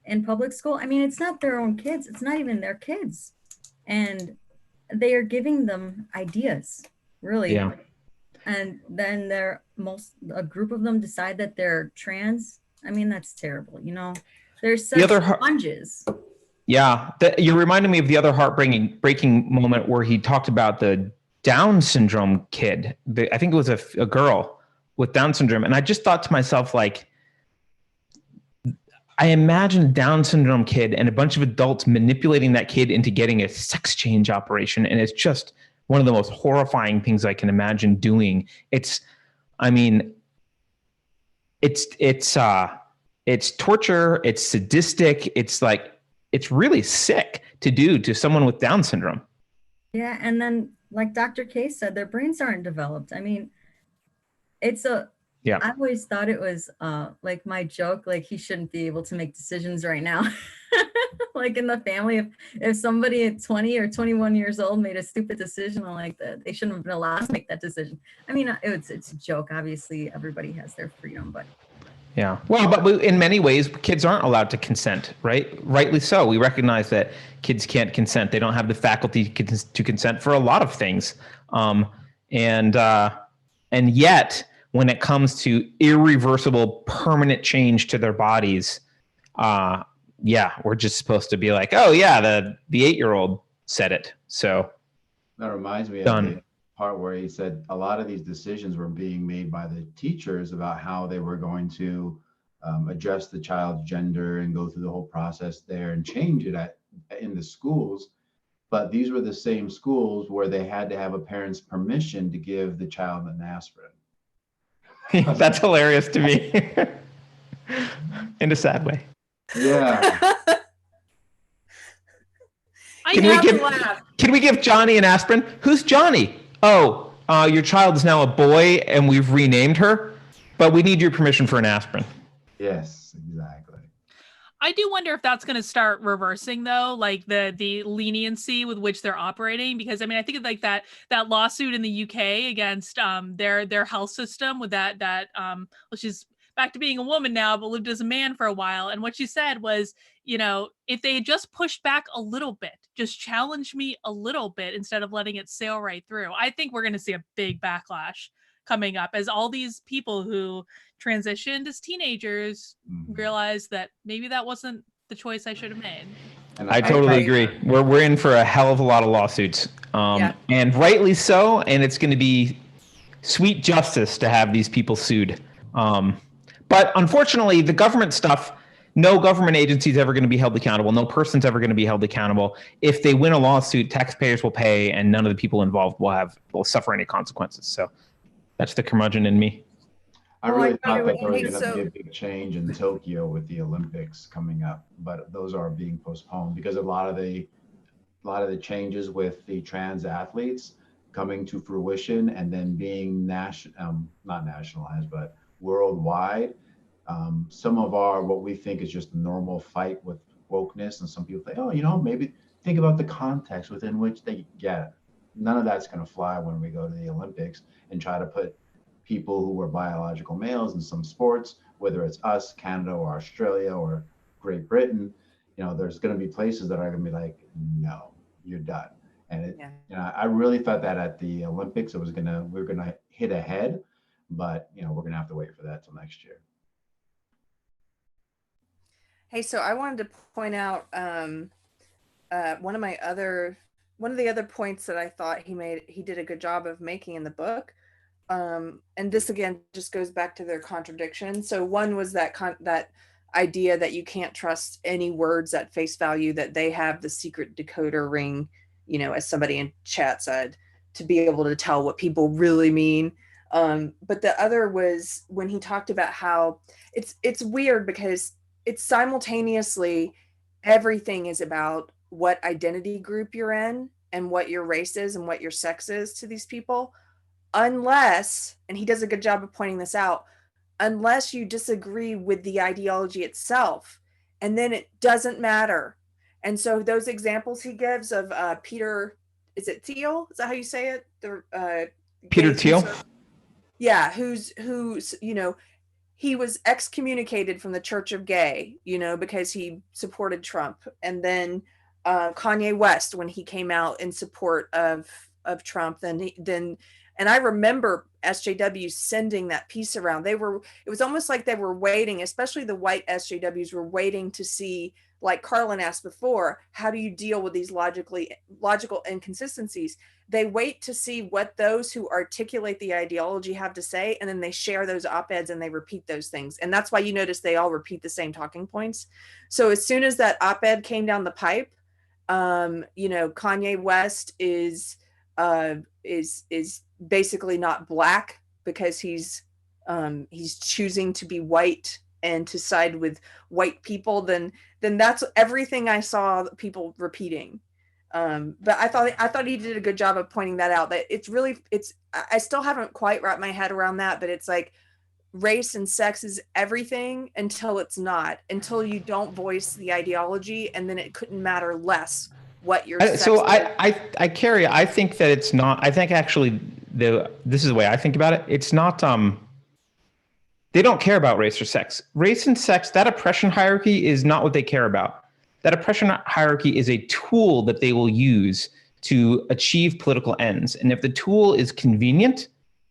in public school, I mean, it's not their own kids. It's not even their kids. And they are giving them ideas, really. Yeah. And then a group of them decide that they're trans. I mean, that's terrible. They're such sponges. Yeah. You reminded me of the other breaking moment where he talked about the Down syndrome kid. I think it was a girl with Down syndrome. And I just thought to myself, I imagine a Down syndrome kid and a bunch of adults manipulating that kid into getting a sex change operation. And it's just one of the most horrifying things I can imagine doing. It's torture. It's sadistic. It's really sick to do to someone with Down syndrome. Yeah. And then like Dr. K said, their brains aren't developed. I mean, I always thought it was like my joke, like he shouldn't be able to make decisions right now. Like in the family, if somebody at 20 or 21 years old made a stupid decision like that, they shouldn't have been allowed to make that decision. I mean, it's a joke. Obviously, everybody has their freedom, but Yeah. Well, but in many ways, kids aren't allowed to consent, right? Rightly so. We recognize that kids can't consent. They don't have the faculty to consent for a lot of things. And yet, when it comes to irreversible, permanent change to their bodies, yeah, we're just supposed to be like, oh yeah, the 8-year-old said it. So that reminds me done. of the part where he said a lot of these decisions were being made by the teachers about how they were going to address the child's gender and go through the whole process there and change it in the schools. But these were the same schools where they had to have a parent's permission to give the child an aspirin. That's hilarious to me. In a sad way. Yeah. Can we give Johnny an aspirin? Who's Johnny? Oh, your child is now a boy and we've renamed her, but we need your permission for an aspirin. Yes, exactly. I do wonder if that's going to start reversing though, like the leniency with which they're operating, because I mean, I think like that lawsuit in the UK against their health system with that well, she's back to being a woman now, but lived as a man for a while. And what she said was, you know, if they had just pushed back a little bit, just challenged me a little bit instead of letting it sail right through, I think we're going to see a big backlash coming up as all these people who transitioned as teenagers realize that maybe that wasn't the choice I should have made. And I totally agree. We're in for a hell of a lot of lawsuits, and rightly so. And it's going to be sweet justice to have these people sued. But unfortunately, the government stuff, no government agency is ever going to be held accountable. No person's ever going to be held accountable. If they win a lawsuit, taxpayers will pay, and none of the people involved will suffer any consequences. So that's the curmudgeon in me. I really thought that there was going to be a big change in Tokyo with the Olympics coming up, but those are being postponed because a lot of the changes with the trans athletes coming to fruition and then being not nationalized, but worldwide. Some of what we think is just a normal fight with wokeness, and some people think, oh, you know, maybe think about the context within which they get it. None of that's going to fly when we go to the Olympics and try to put people who were biological males in some sports, whether it's us, Canada, or Australia, or Great Britain. You know, there's going to be places that are going to be like, no, you're done. And you know, I really thought that at the Olympics, we were going to hit ahead, but you know, we're going to have to wait for that till next year. Hey, so I wanted to point out one of the other points that I thought he did a good job of making in the book. And this again just goes back to their contradiction. So one was that idea that you can't trust any words at face value, that they have the secret decoder ring, you know, as somebody in chat said, to be able to tell what people really mean. But the other was when he talked about how it's weird because it's simultaneously everything is about what identity group you're in and what your race is and what your sex is to these people. Unless, and he does a good job of pointing this out, unless you disagree with the ideology itself, and then it doesn't matter. And so those examples he gives of Peter, is it Thiel? Is that how you say it? Peter Thiel? Yeah, who's, you know, he was excommunicated from the Church of Gay, you know, because he supported Trump. And then Kanye West, when he came out in support of Trump, and I remember SJW sending that piece around. It was almost like they were waiting, especially the white SJWs were waiting to see, like Carlin asked before, how do you deal with these logical inconsistencies? They wait to see what those who articulate the ideology have to say, and then they share those op-eds and they repeat those things. And that's why you notice they all repeat the same talking points. So as soon as that op-ed came down the pipe, you know, Kanye West is basically not black because he's choosing to be white and to side with white people, then that's everything I saw people repeating. But I thought he did a good job of pointing that out, that I still haven't quite wrapped my head around that, but it's like race and sex is everything until it's not, until you don't voice the ideology, and then it couldn't matter less what your sex So is. I Carrie, I think that it's not. I think actually this is the way I think about it. It's not. They don't care about race or sex. Race and sex, that oppression hierarchy is not what they care about. That oppression hierarchy is a tool that they will use to achieve political ends. And if the tool is convenient,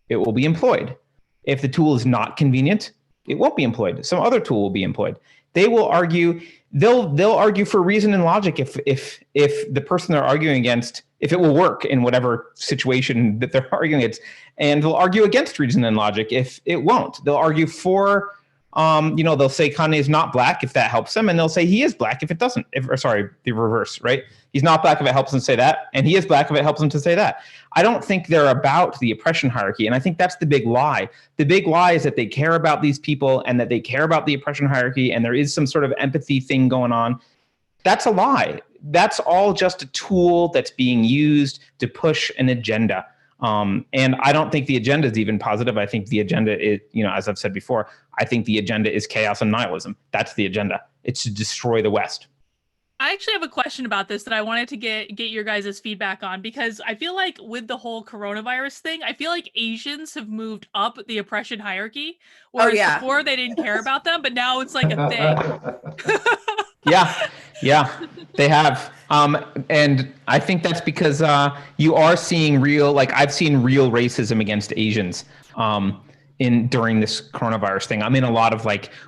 it will be employed. If the tool is not convenient, it won't be employed. Some other tool will be employed. They will argue, they'll argue for reason and logic if the person they're arguing against, if it will work in whatever situation that they're arguing against. And they'll argue against reason and logic if it won't. They'll argue for, they'll say Kanye is not black if that helps them, and they'll say he is black if it doesn't. The reverse, right? He's not black if it helps them say that, and he is black if it helps them to say that. I don't think they're about the oppression hierarchy, and I think that's the big lie. The big lie is that they care about these people and that they care about the oppression hierarchy, and there is some sort of empathy thing going on. That's a lie. That's all just a tool that's being used to push an agenda. And I don't think the agenda is even positive. I think the agenda is, as I've said before, I think the agenda is chaos and nihilism. That's the agenda. It's to destroy the West. I actually have a question about this that I wanted to get your guys' feedback on, because I feel like with the whole coronavirus thing, I feel like Asians have moved up the oppression hierarchy, whereas before they didn't care about them, but now it's like a thing. Yeah, they have. And I think that's because you are seeing I've seen real racism against Asians during this coronavirus thing. I'm in a lot of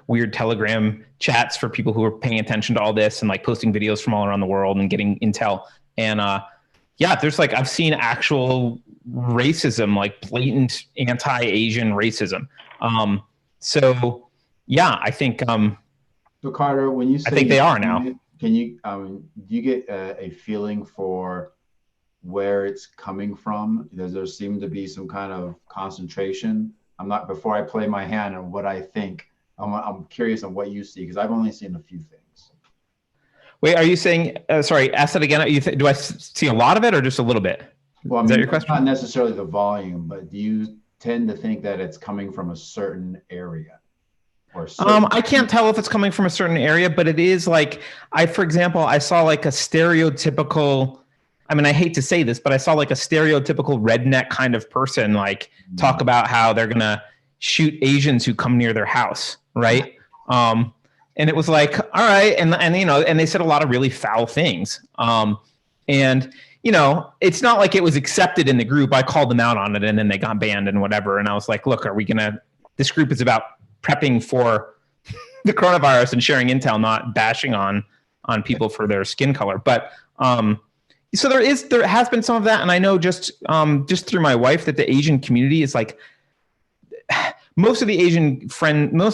weird Telegram chats for people who are paying attention to all this and posting videos from all around the world and getting intel. And there's I've seen actual racism, blatant anti-Asian racism. I think. So Carter, when you say I think they are now. Can you do you get a feeling for where it's coming from? Does there seem to be some kind of concentration? Before I play my hand on what I think, I'm curious on what you see, because I've only seen a few things. Wait, are you saying, sorry, ask that again. Do I see a lot of it or just a little bit? Well, Is that your question? Not necessarily the volume, but do you tend to think that it's coming from a certain area? I can't tell if it's coming from a certain area, but it is for example, I saw a stereotypical, I hate to say this, but I saw a stereotypical redneck kind of person talk about how they're going to shoot Asians who come near their house. Right. And it was all right. And they said a lot of really foul things. And it's not it was accepted in the group. I called them out on it and then they got banned and whatever. And I was look, this group is about prepping for the coronavirus and sharing intel, not bashing on people for their skin color. But so there has been some of that, and I know just through my wife that the Asian community is most of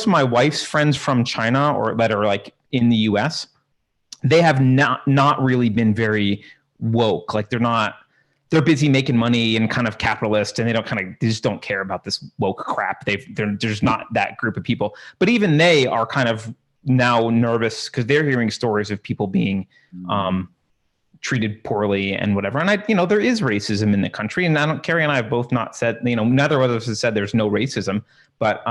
my wife's friends from China or that are in the US, they have not really been very woke. They're busy making money and kind of capitalist, and they just don't care about this woke crap. There's not that group of people, but even they are kind of now nervous because they're hearing stories of people being treated poorly and whatever. And there is racism in the country, and Carrie and I have both not said, neither of us has said there's no racism, but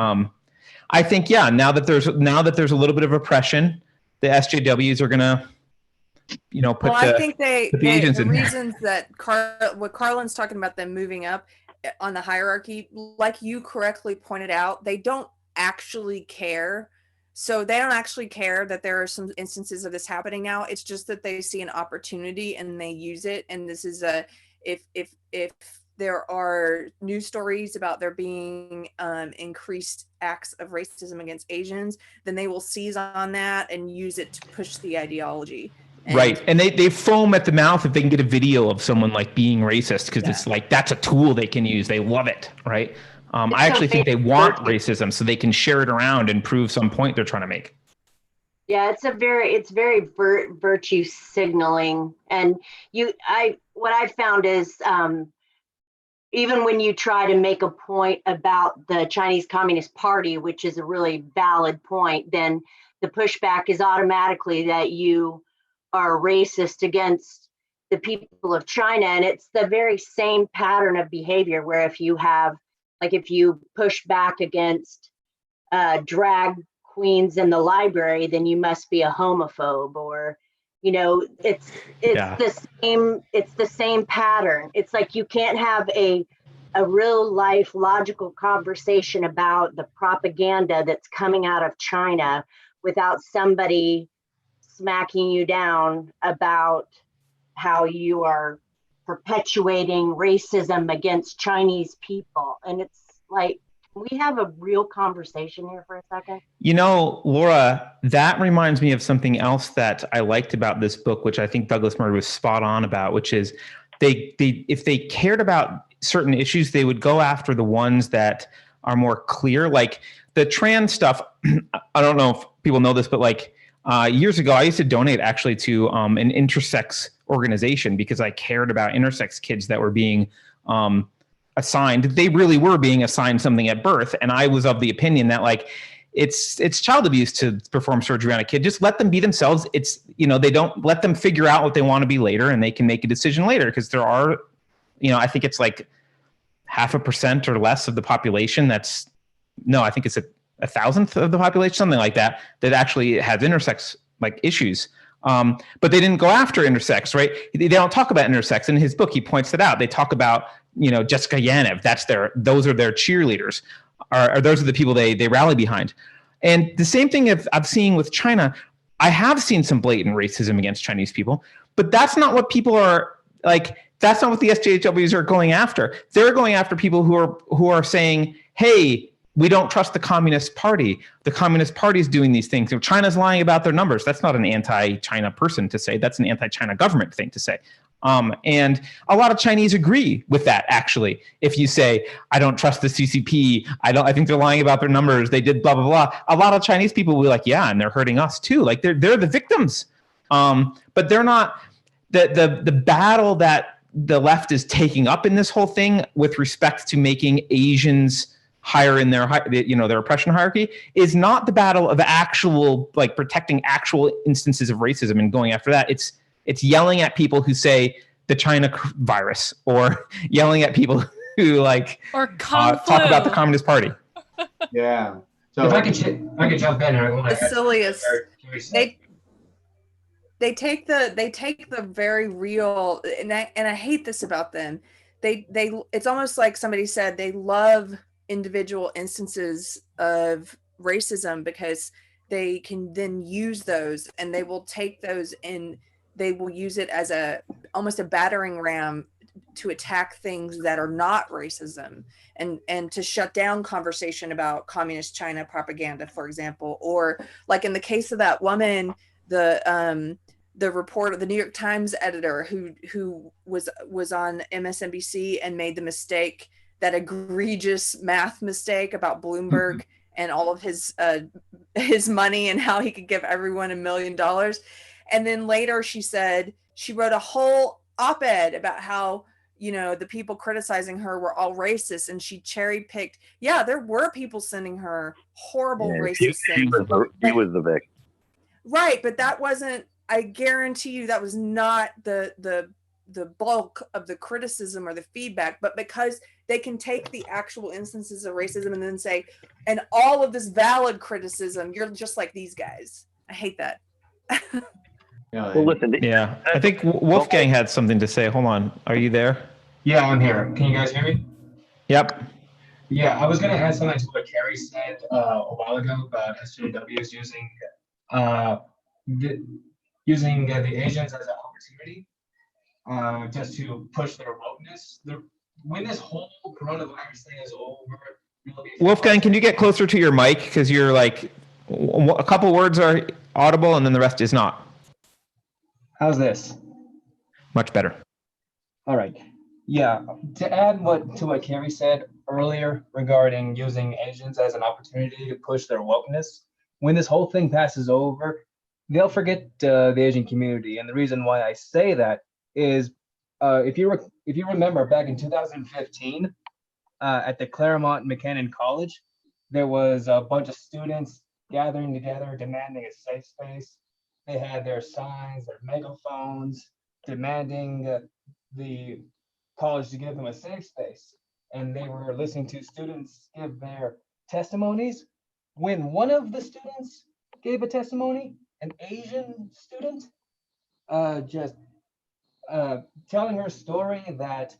I think now that there's a little bit of oppression, the SJWs are gonna. I think the reasons there. that what Carlin's talking about, them moving up on the hierarchy, like you correctly pointed out, they don't actually care. So they don't actually care that there are some instances of this happening now. It's just that they see an opportunity and they use it. And this is if there are news stories about there being increased acts of racism against Asians, then they will seize on that and use it to push the ideology. Right. And they foam at the mouth if they can get a video of someone being racist, because it's that's a tool they can use. They love it. Right. I actually think they want racism so they can share it around and prove some point they're trying to make. Yeah, it's very virtue signaling. And what I found is even when you try to make a point about the Chinese Communist Party, which is a really valid point, then the pushback is automatically that you are racist against the people of China. And it's the very same pattern of behavior where if you push back against drag queens in the library, then you must be a homophobe, or it's Yeah. the same pattern. It's like you can't have a real life logical conversation about the propaganda that's coming out of China without somebody smacking you down about how you are perpetuating racism against Chinese people. And it's like, can we have a real conversation here for a second? Laura, that reminds me of something else that I liked about this book, which I think Douglas Murray was spot on about, which is if they cared about certain issues, they would go after the ones that are more clear, like the trans stuff. I don't know if people know this, but like years ago, I used to donate actually to an intersex organization because I cared about intersex kids that were being assigned. They really were being assigned something at birth, and I was of the opinion that like it's child abuse to perform surgery on a kid. Just let them be themselves. It's they don't let them figure out what they want to be later, and they can make a decision later, because there are I think it's like 0.5% or less of the population. I think it's a 1,000th of the population, something like that actually has intersex like issues. But they didn't go after intersex, right? They don't talk about intersex. In his book, he points it out. They talk about, Jessica Yanev. Those are their cheerleaders, or those are the people they rally behind. And the same thing I've seen with China. I have seen some blatant racism against Chinese people, but that's not what people are like. That's not what the SJWs are going after. They're going after people who are saying, hey, we don't trust the Communist Party. The Communist Party is doing these things. China's lying about their numbers. That's not an anti-China person to say. That's an anti-China government thing to say. And a lot of Chinese agree with that, actually. If you say, I don't trust the CCP, I think they're lying about their numbers, they did blah, blah, blah. A lot of Chinese people will be like, yeah, and they're hurting us too. Like they're the victims. But they're not the battle that the left is taking up in this whole thing with respect to making Asians higher in their oppression hierarchy is not the battle of actual, like, protecting actual instances of racism and going after that. It's yelling at people who say the China virus, or yelling at people who talk about the Communist Party. Yeah. So if I could jump in, I want The to silliest. They take the very real, and I hate this about them. They it's almost like somebody said they love individual instances of racism because they can then use those, and they will take those and they will use it as almost a battering ram to attack things that are not racism, and to shut down conversation about communist China propaganda, for example. Or like in the case of that woman, the reporter, the New York Times editor who was on MSNBC and made the mistake, that egregious math mistake about Bloomberg and all of his money and how he could give everyone $1 million. And then later she said, she wrote a whole op-ed about how, the people criticizing her were all racist, and she cherry picked. Yeah, there were people sending her horrible racist things. She was the victim. Right, but that wasn't, I guarantee you that was not the bulk of the criticism or the feedback. But because they can take the actual instances of racism and then say, and all of this valid criticism, you're just like these guys. I hate that. Well, listen. Yeah, I think Wolfgang had something to say. Hold on, are you there? Yeah, I'm here. Can you guys hear me? Yep. Yeah, I was going to add something to what Carrie said a while ago about SJWs using the Asians as an opportunity just to push their wokeness. When this whole coronavirus thing is over, Wolfgang, can you get closer to your mic, because you're like a couple words are audible and then the rest is not. How's this? Much better. All right. Yeah, to add to what Carrie said earlier regarding using Asians as an opportunity to push their wokeness, when this whole thing passes over, they'll forget the Asian community. And the reason why I say that is, if you remember back in 2015, at the Claremont McKinnon College, there was a bunch of students gathering together, demanding a safe space. They had their signs, their megaphones, demanding the college to give them a safe space. And they were listening to students give their testimonies. when one of the students gave a testimony, an Asian student, just telling her story that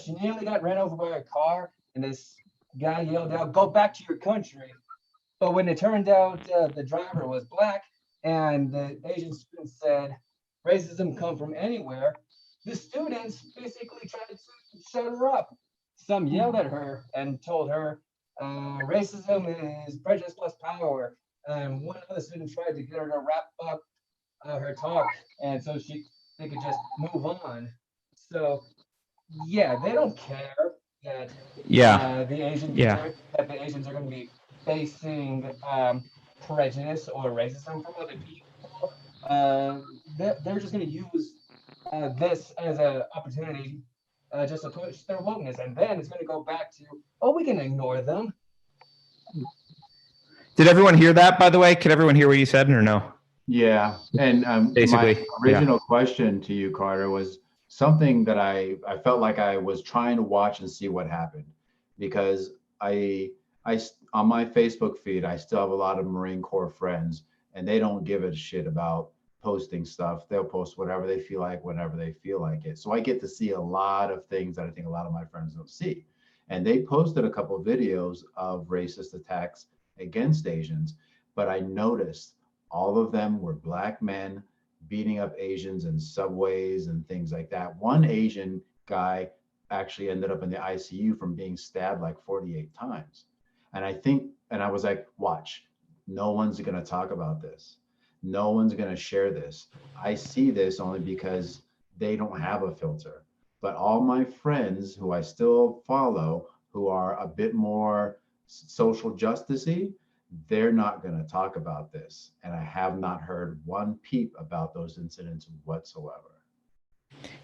she nearly got ran over by a car, and this guy yelled out, "Go back to your country." But when it turned out the driver was black, and the Asian student said, "Racism come from anywhere," the students basically tried to shut her up. Some yelled at her and told her, "Racism is prejudice plus power." And one other student tried to get her to wrap up her talk, and so they could just move on. So yeah, they don't care that the Asians are going to be facing prejudice or racism from other people. They're just going to use this as an opportunity just to push their wokeness, and then it's going to go back to, oh, we can ignore them. Did everyone hear that, by the way? Could everyone hear what you said or no? Yeah, and Basically, my original question to you, Carter, was something that I felt like I was trying to watch and see what happened, because I on my Facebook feed, I still have a lot of Marine Corps friends, and they don't give a shit about posting stuff. They'll post whatever they feel like, whenever they feel like it. So I get to see a lot of things that I think a lot of my friends don't see. And they posted a couple of videos of racist attacks against Asians, but I noticed all of them were black men beating up Asians in subways and things like that. One Asian guy actually ended up in the ICU from being stabbed like 48 times. And I was like, watch, no one's going to talk about this. No one's going to share this. I see this only because they don't have a filter. But all my friends who I still follow, who are a bit more social justice-y, they're not going to talk about this. And I have not heard one peep about those incidents whatsoever.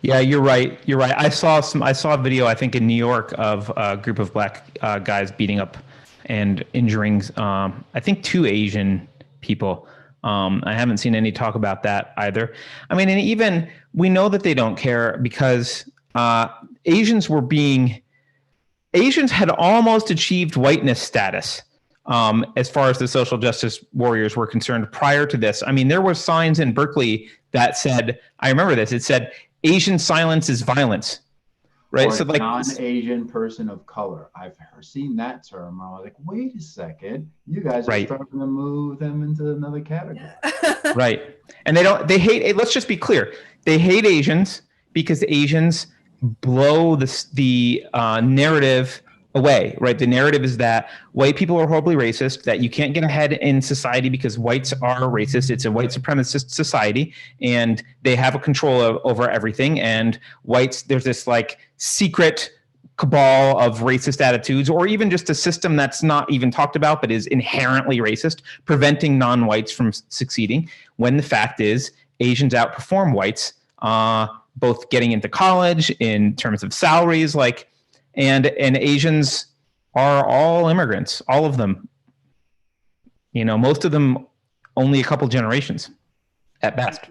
Yeah, you're right. You're right. I saw a video, I think in New York, of a group of black guys beating up and injuring, I think 2 Asian people. I haven't seen any talk about that either. I mean, and even we know that they don't care because Asians had almost achieved whiteness status. As far as the social justice warriors were concerned prior to this. I mean, there were signs in Berkeley that said, I remember this, it said, "Asian silence is violence." Right? Or so like non-Asian person of color. I've seen that term. I was like, wait a second, you guys are starting to move them into another category. Right. And they hate, let's just be clear. They hate Asians because Asians blow the narrative away, right? The narrative is that white people are horribly racist, that you can't get ahead in society because whites are racist. It's a white supremacist society, and they have a control over everything. And whites, there's this like secret cabal of racist attitudes, or even just a system that's not even talked about, but is inherently racist, preventing non-whites from succeeding. When the fact is, Asians outperform whites, both getting into college, in terms of salaries, like, and Asians are all immigrants, all of them. You know, most of them only a couple generations at best.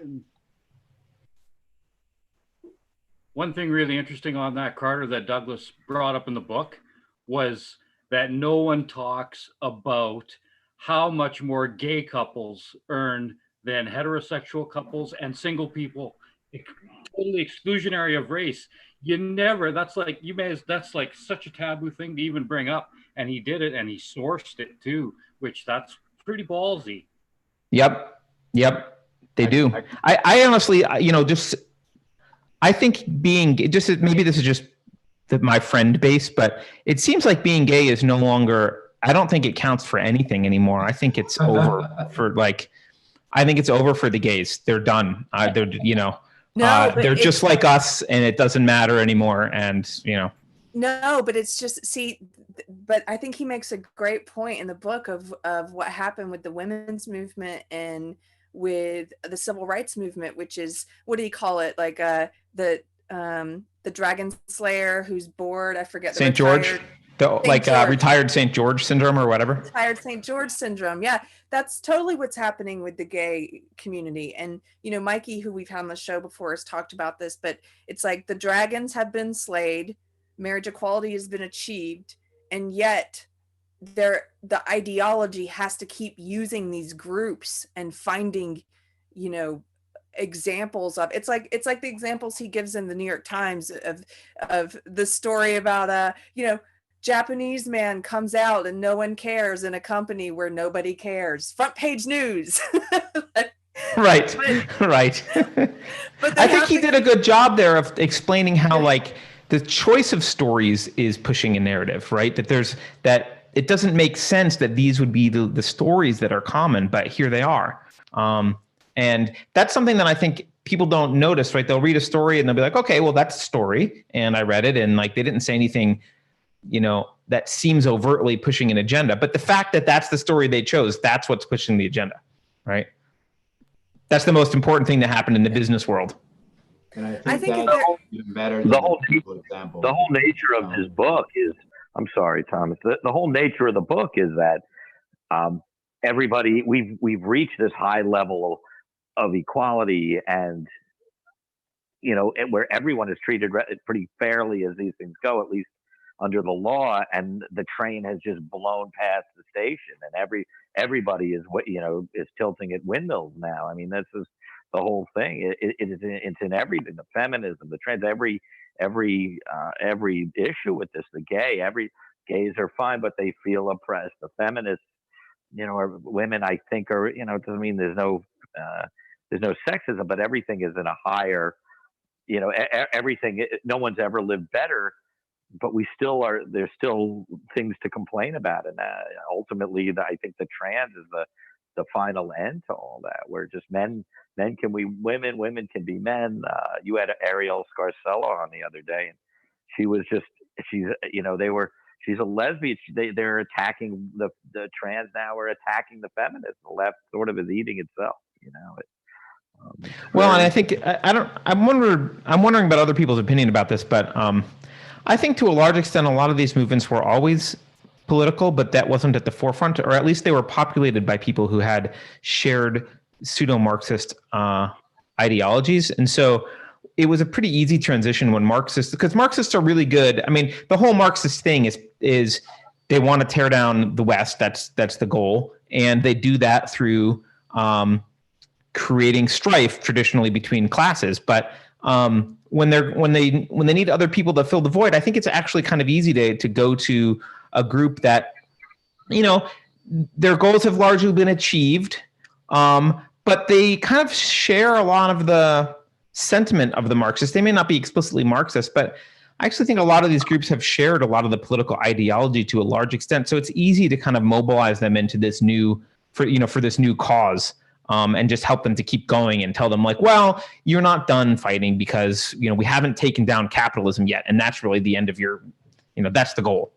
One thing really interesting on that, Carter, that Douglas brought up in the book was that no one talks about how much more gay couples earn than heterosexual couples and single people. Totally exclusionary of race. You never, that's like such a taboo thing to even bring up. And he did it, and he sourced it too, which that's pretty ballsy. Yep. They do. I honestly, you know, I think being just, maybe this is just my friend base, but it seems like being gay is no longer, I don't think it counts for anything anymore. I think it's over I think it's over for the gays. They're done. They're, you know, they're just like us, and it doesn't matter anymore. And, you know. No, but it's just, but I think he makes a great point in the book of what happened with the women's movement and with the civil rights movement, which is, what do you call it? Like the dragon slayer who's bored. I forget. St. George. Retired St. George syndrome or whatever. Retired St. George syndrome. Yeah, that's totally what's happening with the gay community. And, you know, Mikey, who we've had on the show before, has talked about this, but it's like the dragons have been slayed, marriage equality has been achieved, and yet the ideology has to keep using these groups and finding, you know, examples of it's like the examples he gives in the New York Times of the story about you know, Japanese man comes out and no one cares in a company where nobody cares, front page news. Right. Right. But I think he did a good job there of explaining how like the choice of stories is pushing a narrative, right? That it doesn't make sense that these would be the stories that are common, but here they are. And that's something that I think people don't notice, right? They'll read a story and they'll be like, okay, well, that's a story. And I read it and like, they didn't say anything, you know, that seems overtly pushing an agenda. But the fact that that's the story they chose, that's what's pushing the agenda, right? That's the most important thing that happened in the business world. And I think that's even better than the whole example. the whole nature of this book is, I'm sorry, Thomas. The whole nature of the book is that everybody we've reached this high level of equality, and you know, where everyone is treated pretty fairly as these things go, at least under the law, and the train has just blown past the station, and everybody is is tilting at windmills now. I mean, this is the whole thing. It's in everything. The feminism, the trans, every issue with this. Gays are fine, but they feel oppressed. The feminists, or women, I think, are, it doesn't mean there's no sexism, but everything is in a higher, everything. No one's ever lived better, but we still are. There's still things to complain about, and ultimately, I think the trans is the final end to all that. Where just men can be women, women can be men. You had Ariel Scarcella on the other day, and she's a lesbian. They're attacking the trans now. Are attacking the feminists. The left sort of is eating itself. Well, and I think I'm wondering about other people's opinion about this, but I think to a large extent, a lot of these movements were always political, but that wasn't at the forefront, or at least they were populated by people who had shared pseudo-Marxist ideologies. And so it was a pretty easy transition when because Marxists are really good. I mean, the whole Marxist thing is they want to tear down the West. That's the goal. And they do that through creating strife traditionally between classes. But when they need other people to fill the void, I think it's actually kind of easy to go to a group that, their goals have largely been achieved, but they kind of share a lot of the sentiment of the Marxists. They may not be explicitly Marxist, but I actually think a lot of these groups have shared a lot of the political ideology to a large extent. So it's easy to kind of mobilize them into this for this new cause. And just help them to keep going and tell them like, well, you're not done fighting because, we haven't taken down capitalism yet. And that's really the end of your, that's the goal.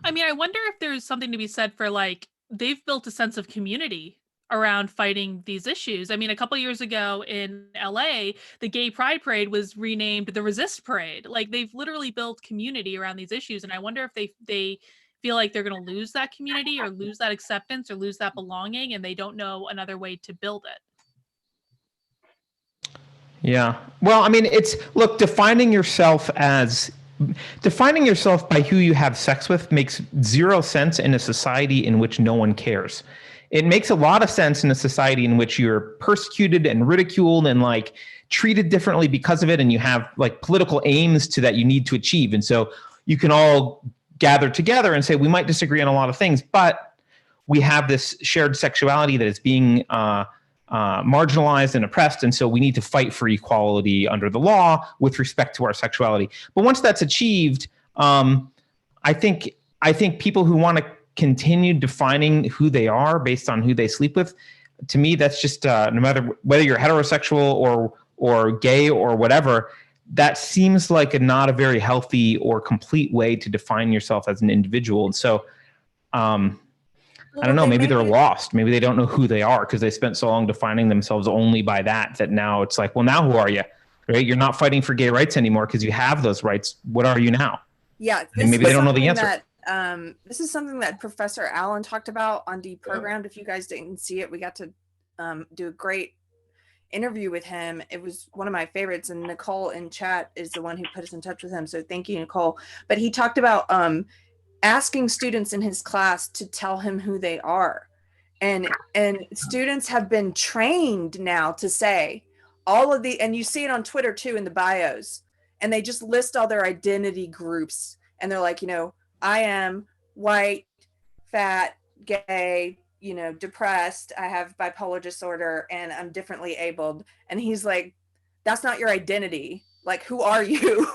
I mean, I wonder if there's something to be said for like, they've built a sense of community around fighting these issues. I mean, a couple years ago in LA, the Gay Pride Parade was renamed the Resist Parade. Like they've literally built community around these issues. And I wonder if they feel like they're going to lose that community or lose that acceptance or lose that belonging, and they don't know another way to build it. Yeah. Well, I mean, defining yourself by who you have sex with makes zero sense in a society in which no one cares. It makes a lot of sense in a society in which you're persecuted and ridiculed and like treated differently because of it, and you have like political aims that you need to achieve. And so you can all gather together and say, we might disagree on a lot of things, but we have this shared sexuality that is being marginalized and oppressed. And so we need to fight for equality under the law with respect to our sexuality. But once that's achieved, I think people who want to continue defining who they are based on who they sleep with, to me, that's just no matter whether you're heterosexual or gay or whatever, that seems like not a very healthy or complete way to define yourself as an individual. And so, I don't know, maybe they're lost. Maybe they don't know who they are because they spent so long defining themselves only by that now it's like, well, now who are you? Right? You're not fighting for gay rights anymore because you have those rights. What are you now? Yeah. And maybe they don't know the answer. This is something that Professor Allen talked about on Deprogrammed. If you guys didn't see it, we got to do a great interview with him. It was one of my favorites, and Nicole in chat is the one who put us in touch with him, so thank you, Nicole. But he talked about asking students in his class to tell him who they are. And students have been trained now to say all of the, and you see it on Twitter too in the bios, and they just list all their identity groups. And they're like, I am white, fat, gay, depressed, I have bipolar disorder, and I'm differently abled. And he's like, that's not your identity. Like, who are you?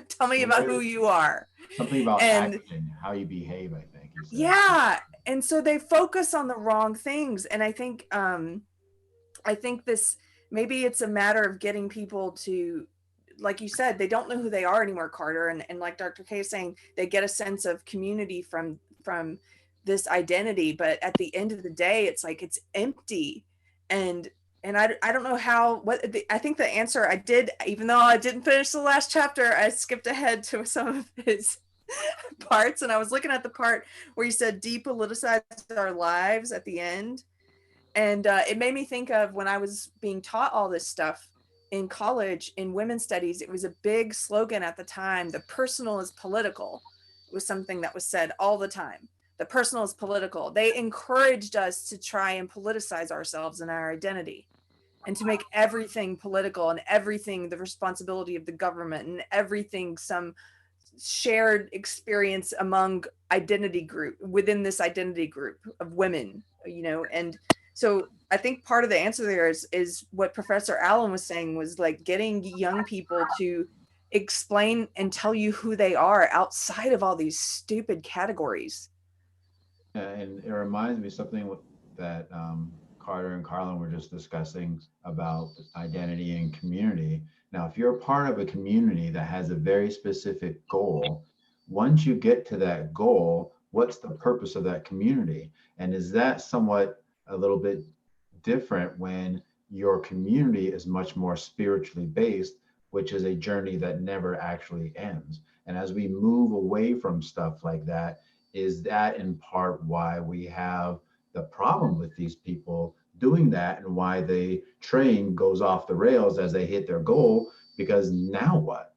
Tell me about who you are. Something about acting, how you behave, I think. Yeah. And so they focus on the wrong things. And I think this, maybe it's a matter of getting people to, like you said, they don't know who they are anymore, Carter. And like Dr. K is saying, they get a sense of community from this identity. But at the end of the day, it's like, it's empty. And I don't know I think the answer I did, even though I didn't finish the last chapter, I skipped ahead to some of his parts. And I was looking at the part where you said depoliticize our lives at the end. And it made me think of when I was being taught all this stuff in college in women's studies. It was a big slogan at the time. The personal is political. It was something that was said all the time. The personal is political. They encouraged us to try and politicize ourselves and our identity, and to make everything political, and everything the responsibility of the government, and everything some shared experience among within this identity group of women, and so I think part of the answer there is what Professor Allen was saying, was like getting young people to explain and tell you who they are outside of all these stupid categories. And it reminds me of something that Carter and Carlin were just discussing about identity and community. Now, if you're a part of a community that has a very specific goal, once you get to that goal, what's the purpose of that community? And is that somewhat a little bit different when your community is much more spiritually based, which is a journey that never actually ends? And as we move away from stuff like that, is that in part why we have the problem with these people doing that, and why the train goes off the rails as they hit their goal? Because now what?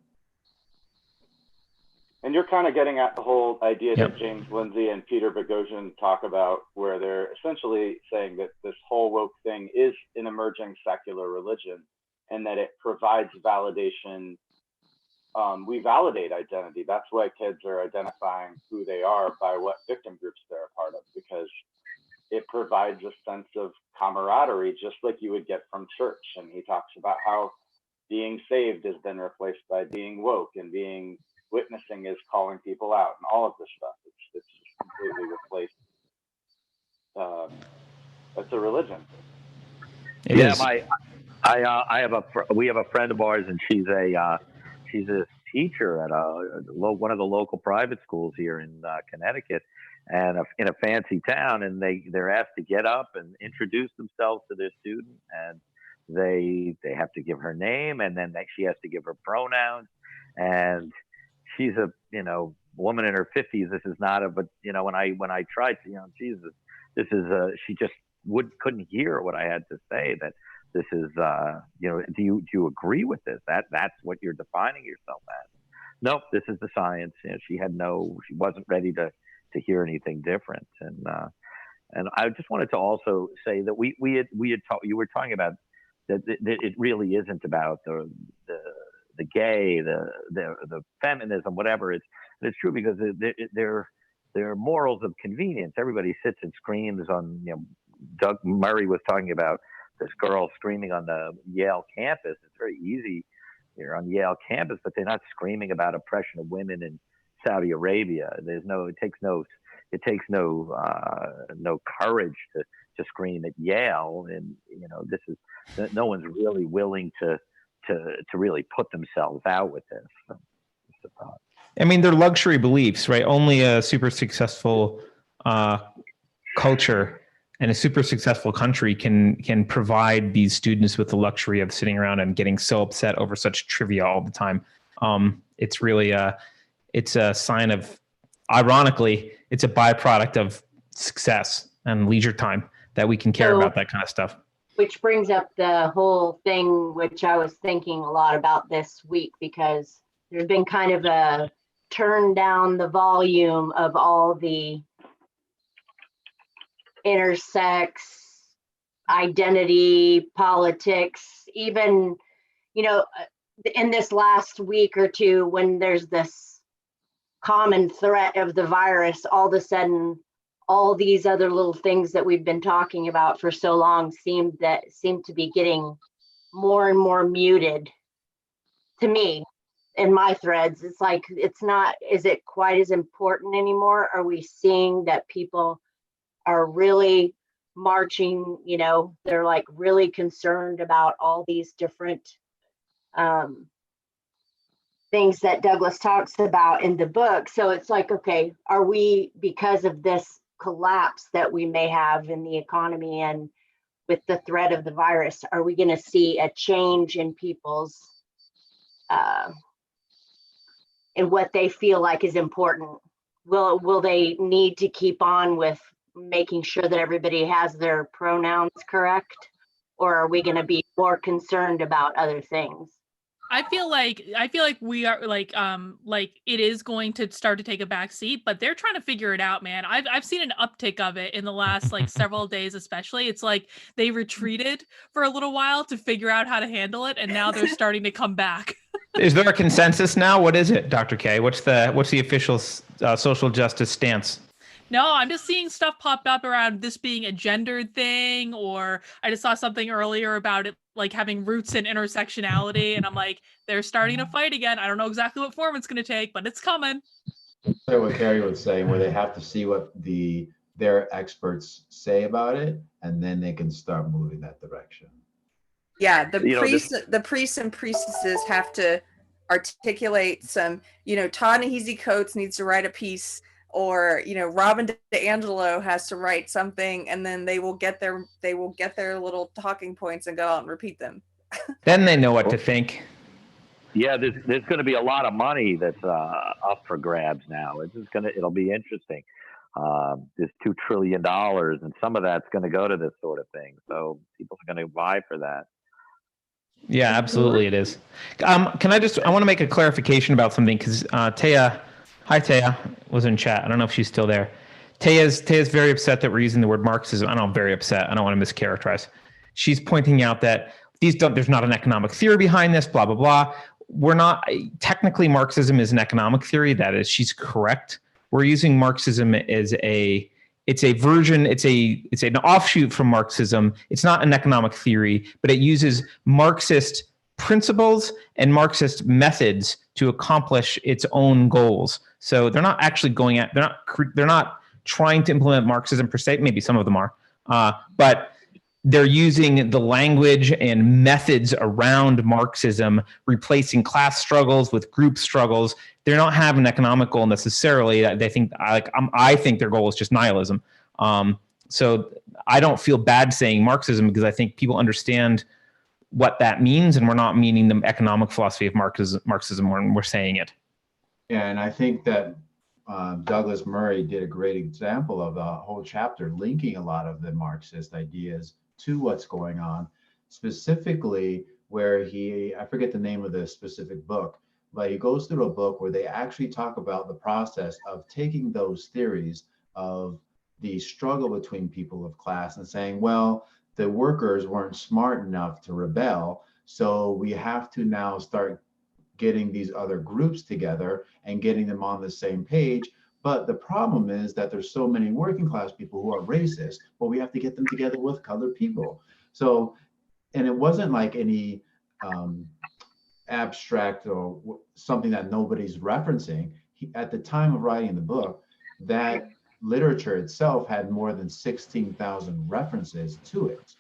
And you're kind of getting at the whole idea that James Lindsay and Peter Boghossian talk about, where they're essentially saying that this whole woke thing is an emerging secular religion, and that it provides validation. We validate identity. That's why kids are identifying who they are by what victim groups they're a part of, because it provides a sense of camaraderie, just like you would get from church. And he talks about how being saved has been replaced by being woke, and witnessing is calling people out, and all of this stuff. It's just completely replaced. It's a religion. We have a friend of ours, and she's a teacher at one of the local private schools here in Connecticut, and in a fancy town. And they're asked to get up and introduce themselves to their student, and they have to give her name, and then she has to give her pronouns. And she's a woman in her 50s. This is not but when I tried to Jesus, this is she just couldn't hear what I had to say. That this is do you agree with this? That's what you're defining yourself as? Nope, this is the science. She wasn't ready to hear anything different. And I just wanted to also say that you were talking about that it really isn't about the gay, the feminism, whatever. It's true, because they're morals of convenience. Everybody sits and screams on. Doug Murray was talking about this girl screaming on the Yale campus. It's very easy here on Yale campus, but they're not screaming about oppression of women in Saudi Arabia. It takes no courage to scream at Yale. And this is no one's really willing to really put themselves out with this. So, just a thought. I mean, they're luxury beliefs, right? Only a super successful culture and a super successful country can provide these students with the luxury of sitting around and getting so upset over such trivia all the time. It's really it's a sign of, ironically, it's a byproduct of success and leisure time that we can care about that kind of stuff. Which brings up the whole thing, which I was thinking a lot about this week, because there's been kind of a turn down the volume of all the intersex, identity, politics, even, you know, in this last week or two, when there's this common threat of the virus, all of a sudden, all these other little things that we've been talking about for so long seem to be getting more and more muted to me in my threads. It's like, is it quite as important anymore? Are we seeing that people are really marching, you know, they're like really concerned about all these different things that Douglas talks about in the book. So it's like, okay, are we, because of this collapse that we may have in the economy and with the threat of the virus, are we going to see a change in people's in what they feel like is important? Will they need to keep on with making sure that everybody has their pronouns correct, or are we going to be more concerned about other things? I feel like we are like it is going to start to take a back seat, but they're trying to figure it out, man. I've seen an uptick of it in the last like several days, especially. It's like they retreated for a little while to figure out how to handle it, and now they're starting to come back. Is there a consensus now? What is it, Dr. K? What's the official social justice stance? No, I'm just seeing stuff pop up around this being a gendered thing, or I just saw something earlier about it like having roots in intersectionality, and I'm like, they're starting to fight again. I don't know exactly what form it's going to take, but it's coming. So what Carrie was saying, where they have to see what their experts say about it, and then they can start moving that direction. Yeah, the priests and priestesses have to articulate some, you know, Ta-Nehisi Coates needs to write a piece, or, you know, Robin DiAngelo has to write something, and then they will get their little talking points and go out and repeat them. Then they know what to think. Yeah, there's going to be a lot of money that's up for grabs now. It'll be interesting. There's $2 trillion, and some of that's going to go to this sort of thing. So people are going to vie for that. Yeah, absolutely, it is. I want to make a clarification about something, because Taya was in chat. I don't know if she's still there. Taya's very upset that we're using the word Marxism. I don't know, very upset. I don't want to mischaracterize. She's pointing out that there's not an economic theory behind this, blah, blah, blah. We're not, technically Marxism is an economic theory. That is, she's correct. We're using Marxism as it's an offshoot from Marxism. It's not an economic theory, but it uses Marxist principles and Marxist methods to accomplish its own goals. So they're not actually they're not trying to implement Marxism per se. Maybe some of them are, but they're using the language and methods around Marxism, replacing class struggles with group struggles. They're not having an economic goal necessarily. I think their goal is just nihilism. So I don't feel bad saying Marxism, because I think people understand what that means, and we're not meaning the economic philosophy of Marxism when we're saying it. Yeah, and I think that Douglas Murray did a great example of a whole chapter linking a lot of the Marxist ideas to what's going on, specifically where I forget the name of the specific book, but he goes through a book where they actually talk about the process of taking those theories of the struggle between people of class and saying, well, the workers weren't smart enough to rebel, so we have to now start getting these other groups together and getting them on the same page. But the problem is that there's so many working class people who are racist, but we have to get them together with colored people. So, and it wasn't like any abstract or something that nobody's referencing. At the time of writing the book, that literature itself had more than 16,000 references to it.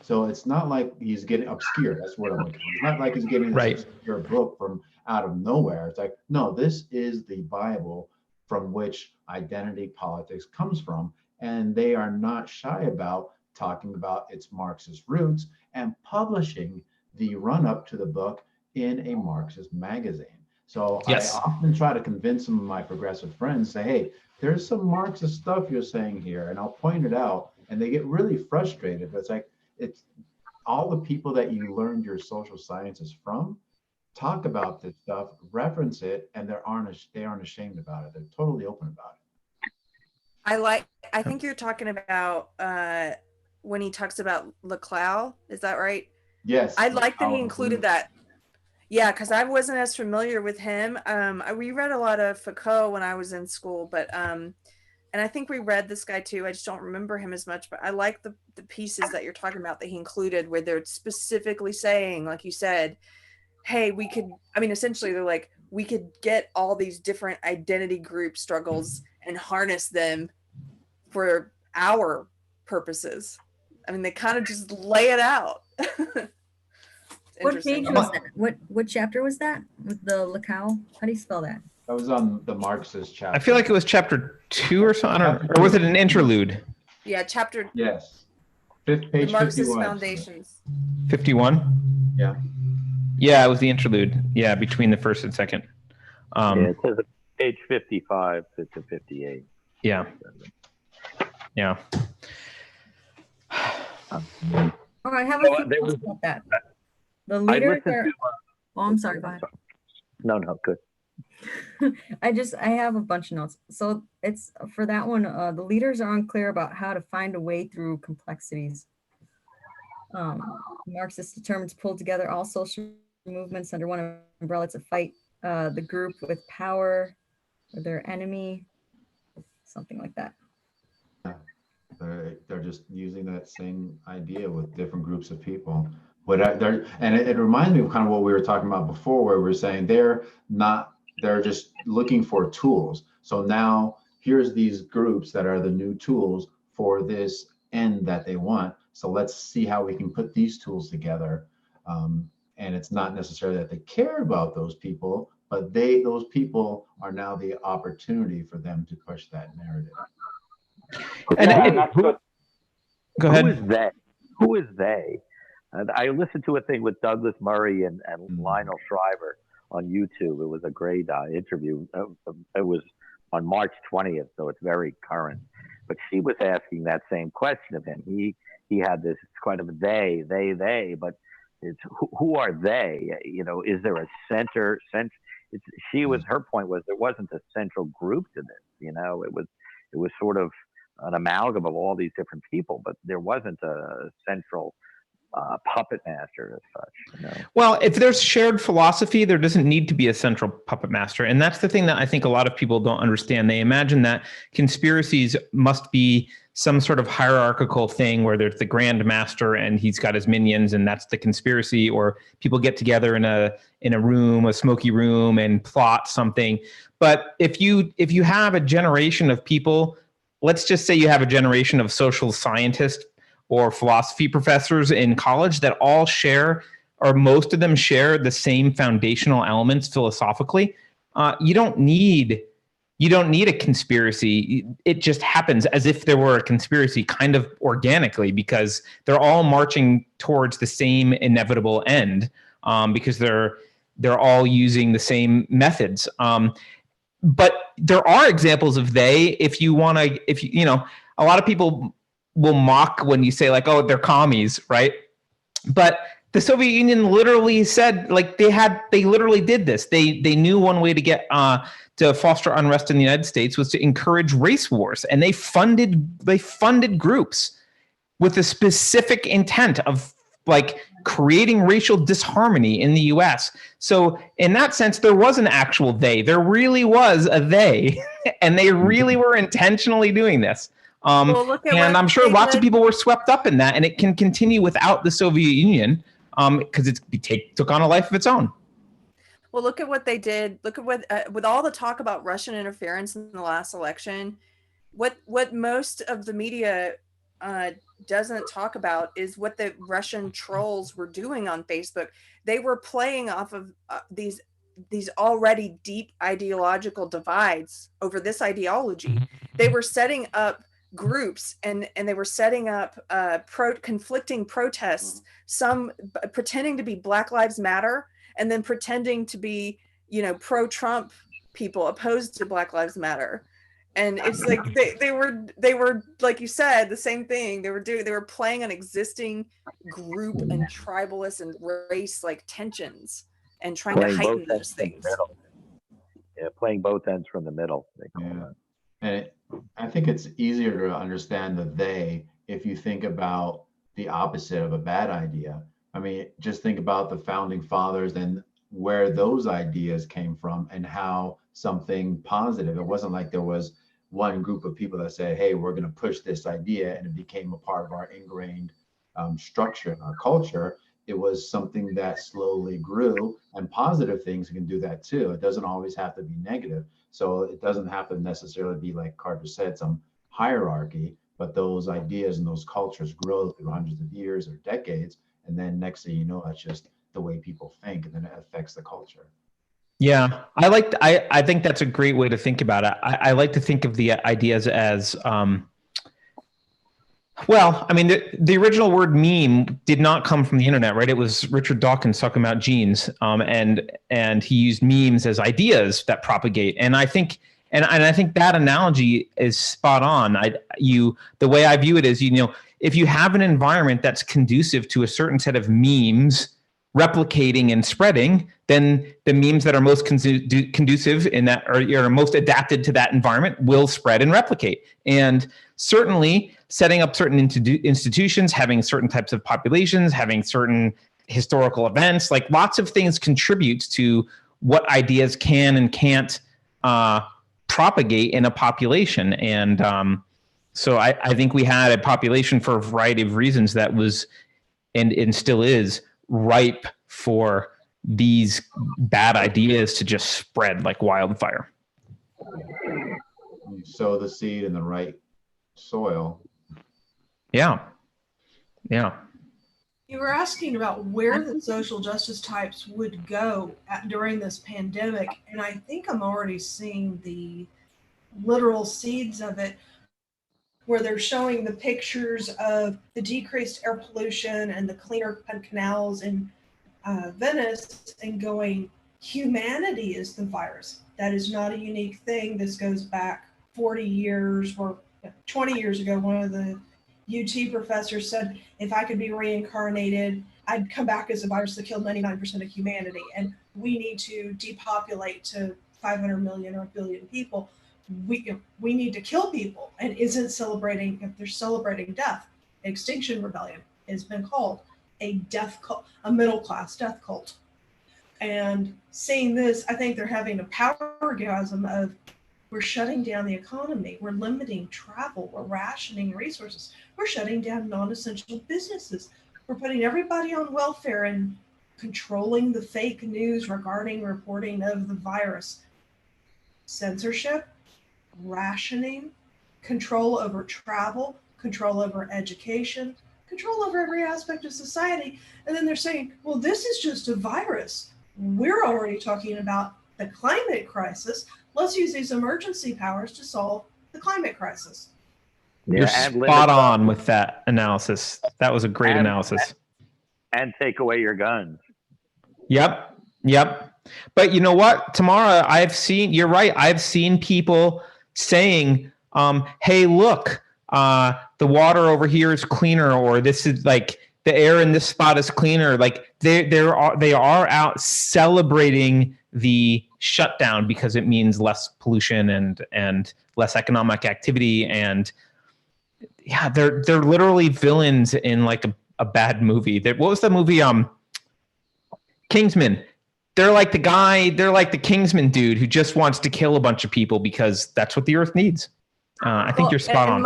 So it's not like he's getting obscure. That's what I'm looking for. It's not like he's getting this obscure book from out of nowhere. It's like, no, this is the Bible from which identity politics comes from. And they are not shy about talking about its Marxist roots and publishing the run-up to the book in a Marxist magazine. So yes. I often try to convince some of my progressive friends, say, hey, there's some Marxist stuff you're saying here, and I'll point it out. And they get really frustrated. But it's like, it's all the people that you learned your social sciences from talk about this stuff, reference it, and they aren't ashamed about it. They're totally open about it. I think you're talking about when he talks about Leclau. Is that right? Yes. I like that he included that. Yeah, because I wasn't as familiar with him. I reread a lot of Foucault when I was in school, but and I think we read this guy too. I just don't remember him as much, but I like the pieces that you're talking about that he included, where they're specifically saying, like you said, hey, we could, I mean, essentially they're like, we could get all these different identity group struggles and harness them for our purposes. I mean, they kind of just lay it out. What page was that? What chapter was that with the Leclau? How do you spell that? That was on the Marxist chapter. I feel like it was chapter 2 or something, or was it an interlude? Yeah, chapter. Yes. Page the Marxist 51. Foundations. 51? Yeah. Yeah, it was the interlude. Yeah, between the first and second. Yeah, it says page 55 to 58. Yeah. Yeah. Oh, I have a few thoughts about that. The leaders are. Oh, I'm sorry. Go ahead. No, good. I have a bunch of notes. So it's for that one. The leaders are unclear about how to find a way through complexities. Marxists determined to pull together all social movements under one umbrella to fight the group with power or their enemy, something like that. They're just using that same idea with different groups of people. It reminds me of kind of what we were talking about before, where we're saying they're just looking for tools. So now here's these groups that are the new tools for this end that they want. So let's see how we can put these tools together. And it's not necessarily that they care about those people, but those people are now the opportunity for them to push that narrative. And that's good. Go ahead. Who is they? I listened to a thing with Douglas Murray and Lionel Shriver on YouTube. It was a great interview. It was on March 20th, so it's very current. But she was asking that same question of him. He had this kind of they, but it's who are they? You know, is there a center? Her point was there wasn't a central group to this. You know, it was sort of an amalgam of all these different people, but there wasn't a central puppet master as such. You know? Well, if there's shared philosophy, there doesn't need to be a central puppet master. And that's the thing that I think a lot of people don't understand. They imagine that conspiracies must be some sort of hierarchical thing where there's the grand master and he's got his minions and that's the conspiracy, or people get together in a room, a smoky room, and plot something. But if you have a generation of people, let's just say you have a generation of social scientists or philosophy professors in college that all share, or most of them share, the same foundational elements philosophically, you don't need a conspiracy. It just happens as if there were a conspiracy, kind of organically, because they're all marching towards the same inevitable end, because they're all using the same methods. But there are examples of a lot of people will mock when you say like, oh, they're commies, right? But the Soviet Union literally said, like, they literally did this. They knew one way to get to foster unrest in the United States was to encourage race wars, and they funded groups with a specific intent of like creating racial disharmony in the US. So in that sense, there was an actual they. There really was a they, and they really were intentionally doing this. And I'm sure lots of people were swept up in that, and it can continue without the Soviet Union because it took on a life of its own. Well, look at what they did. Look at what, with all the talk about Russian interference in the last election, what most of the media doesn't talk about is what the Russian trolls were doing on Facebook. They were playing off of these already deep ideological divides over this ideology. They were setting up groups and they were setting up conflicting protests, some pretending to be Black Lives Matter and then pretending to be, pro-Trump people opposed to Black Lives Matter. And it's like they were like you said, the same thing. They were playing on existing group and tribalist and race like tensions. and trying to Playing heighten both those ends from the things. middle. Yeah, playing both ends from the middle. They call Yeah. it. And I think it's easier to understand the they if you think about the opposite of a bad idea. I mean, just think about the founding fathers and where those ideas came from and how something positive. It wasn't like there was one group of people that said, hey, we're going to push this idea, and it became a part of our ingrained structure in our culture. It was something that slowly grew, and positive things can do that too. It doesn't always have to be negative. So it doesn't have to necessarily be, like Carter said, some hierarchy, but those ideas and those cultures grow through hundreds of years or decades. And then next thing you know, that's just the way people think, and then it affects the culture. Yeah, I think that's a great way to think about it. I like to think of the ideas as, well, I mean, the original word meme did not come from the internet, right? It was Richard Dawkins talking about genes, and he used memes as ideas that propagate. And I think, and I think that analogy is spot on. The way I view it is, if you have an environment that's conducive to a certain set of memes replicating and spreading, then the memes that are most conducive in that, or are most adapted to that environment, will spread and replicate. And certainly setting up certain institutions, having certain types of populations, having certain historical events, like lots of things contributes to what ideas can and can't propagate in a population. And so I think we had a population for a variety of reasons that was, and still is, ripe for these bad ideas to just spread like wildfire. You sow the seed in the right soil. Yeah. You were asking about where the social justice types would go during this pandemic, and I think I'm already seeing the literal seeds of it, where they're showing the pictures of the decreased air pollution and the cleaner canals in Venice, and going, humanity is the virus. That is not a unique thing. This goes back 40 years or 20 years ago. One of the UT professors said, if I could be reincarnated, I'd come back as a virus that killed 99% of humanity. And we need to depopulate to 500 million or a billion people. We need to kill people, and isn't celebrating, if they're celebrating death. Extinction Rebellion has been called a death cult, a middle class death cult. And seeing this, I think they're having a power orgasm of, we're shutting down the economy, we're limiting travel, we're rationing resources, we're shutting down non-essential businesses, we're putting everybody on welfare and controlling the fake news regarding reporting of the virus. Censorship, rationing, control over travel, control over education, control over every aspect of society. And then they're saying, well, this is just a virus. We're already talking about the climate crisis. Let's use these emergency powers to solve the climate crisis. You're spot on with that analysis. That was a great analysis. And take away your guns. Yep. But you know what, Tamara, you're right. I've seen people saying, hey, look, the water over here is cleaner, or this is like the air in this spot is cleaner. Like they are out celebrating the shutdown because it means less pollution and less economic activity. And yeah, they're literally villains in like a bad movie. What was the movie? Kingsman. They're like the Kingsman dude who just wants to kill a bunch of people because that's what the earth needs. I think you're spot on. And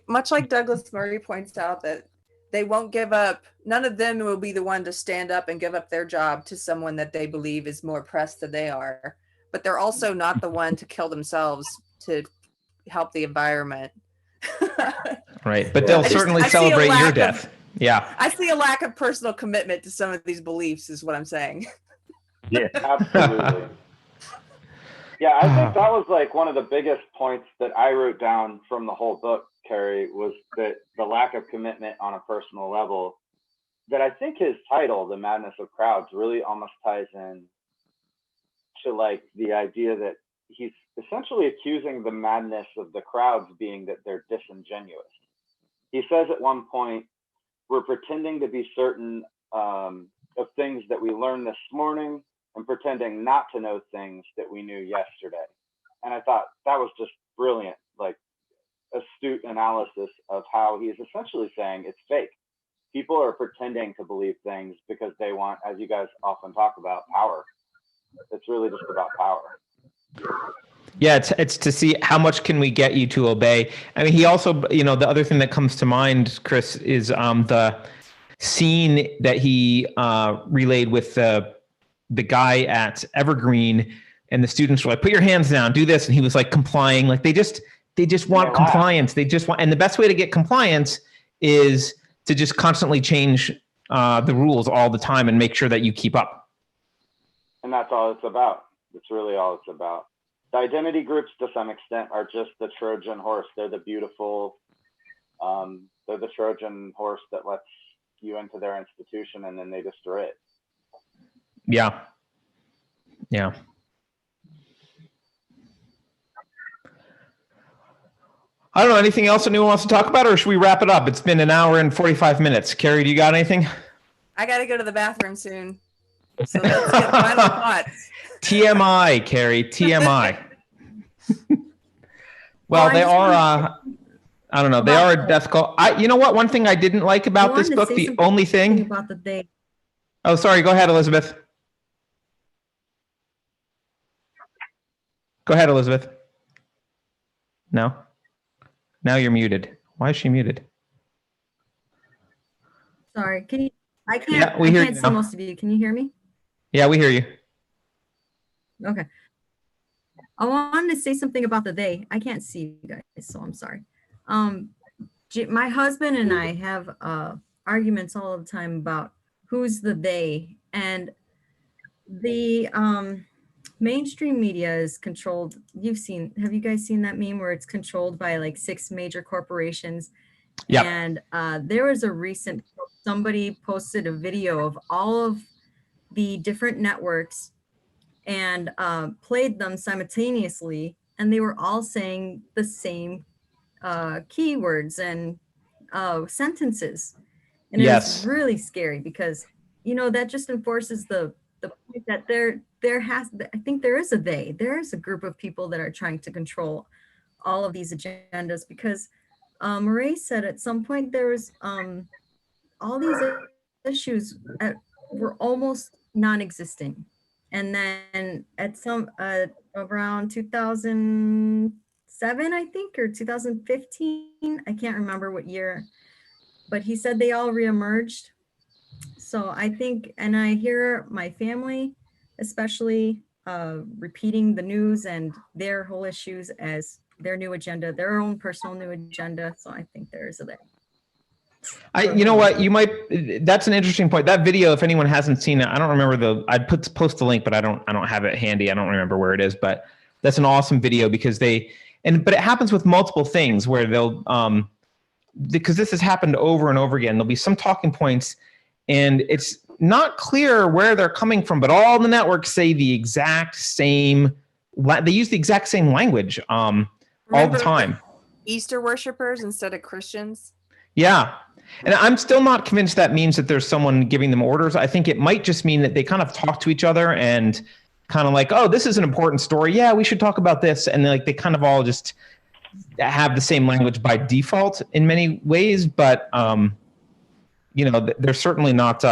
much like Douglas Murray points out, that they won't give up. None of them will be the one to stand up and give up their job to someone that they believe is more oppressed than they are. But they're also not the one to kill themselves to help the environment. Right, but they'll certainly celebrate your death. Yeah, I see a lack of personal commitment to some of these beliefs, is what I'm saying. Yeah, absolutely. Yeah, I think that was like one of the biggest points that I wrote down from the whole book, Carrie, was that the lack of commitment on a personal level. That I think his title, The Madness of Crowds, really almost ties in to like the idea that he's essentially accusing the madness of the crowds being that they're disingenuous. He says at one point, we're pretending to be certain of things that we learned this morning, and pretending not to know things that we knew yesterday. And I thought that was just brilliant, like astute analysis of how he is essentially saying it's fake. People are pretending to believe things because they want, as you guys often talk about, power. It's really just about power. Yeah, it's to see how much can we get you to obey. I mean, he also, the other thing that comes to mind, Chris, is the scene that he relayed with the guy at Evergreen, and the students were like, "Put your hands down, do this," and he was like complying. Like they just want compliance. They just want, and the best way to get compliance is to just constantly change the rules all the time and make sure that you keep up. And that's all it's about. It's really all it's about. The identity groups, to some extent, are just the Trojan horse. They're the beautiful, they're the Trojan horse that lets you into their institution, and then they destroy it. Yeah. Yeah. I don't know, anything else anyone wants to talk about, or should we wrap it up? It's been an hour and 45 minutes. Carrie, do you got anything? I got to go to the bathroom soon. So let's get final thoughts. TMI, Carrie, TMI. Well, they are, I don't know, they are a death cult. You know what? One thing I didn't like about this book, the only thing. About the day. Oh, sorry. Go ahead, Elizabeth. Go ahead, Elizabeth. No? Now you're muted. Why is she muted? Sorry. Can you? I can't. Yeah, we hear I can't you see now. most of you. Can you hear me? Yeah, we hear you. Okay. I wanted to say something about the they. I can't see you guys, so I'm sorry. My husband and I have arguments all the time about who's the they, and the mainstream media is controlled. Have you guys seen that meme where it's controlled by like 6 major corporations? Yeah. And there was a recent, somebody posted a video of all of the different networks and played them simultaneously, and they were all saying the same keywords and sentences. And it was really scary because, that just enforces the point that I think there is a group of people that are trying to control all of these agendas, because Murray said at some point there was all these issues were almost non-existing. And then at some around 2007, I think, or 2015, I can't remember what year, but he said they all reemerged. So I think, and I hear my family, especially repeating the news and their whole issues as their new agenda, their own personal new agenda. So I think there is a there. You know what, that's an interesting point. That video, if anyone hasn't seen it, I don't remember I'd post the link, but I don't have it handy. I don't remember where it is, but that's an awesome video because but it happens with multiple things where they'll, because this has happened over and over again. There'll be some talking points and it's not clear where they're coming from, but all the networks say the exact same, they use the exact same language all the time. Easter worshipers instead of Christians. Yeah. And I'm still not convinced that means that there's someone giving them orders. I think it might just mean that they kind of talk to each other and kind of like, oh, this is an important story. Yeah, we should talk about this. And like they kind of all just have the same language by default in many ways. But, they're certainly not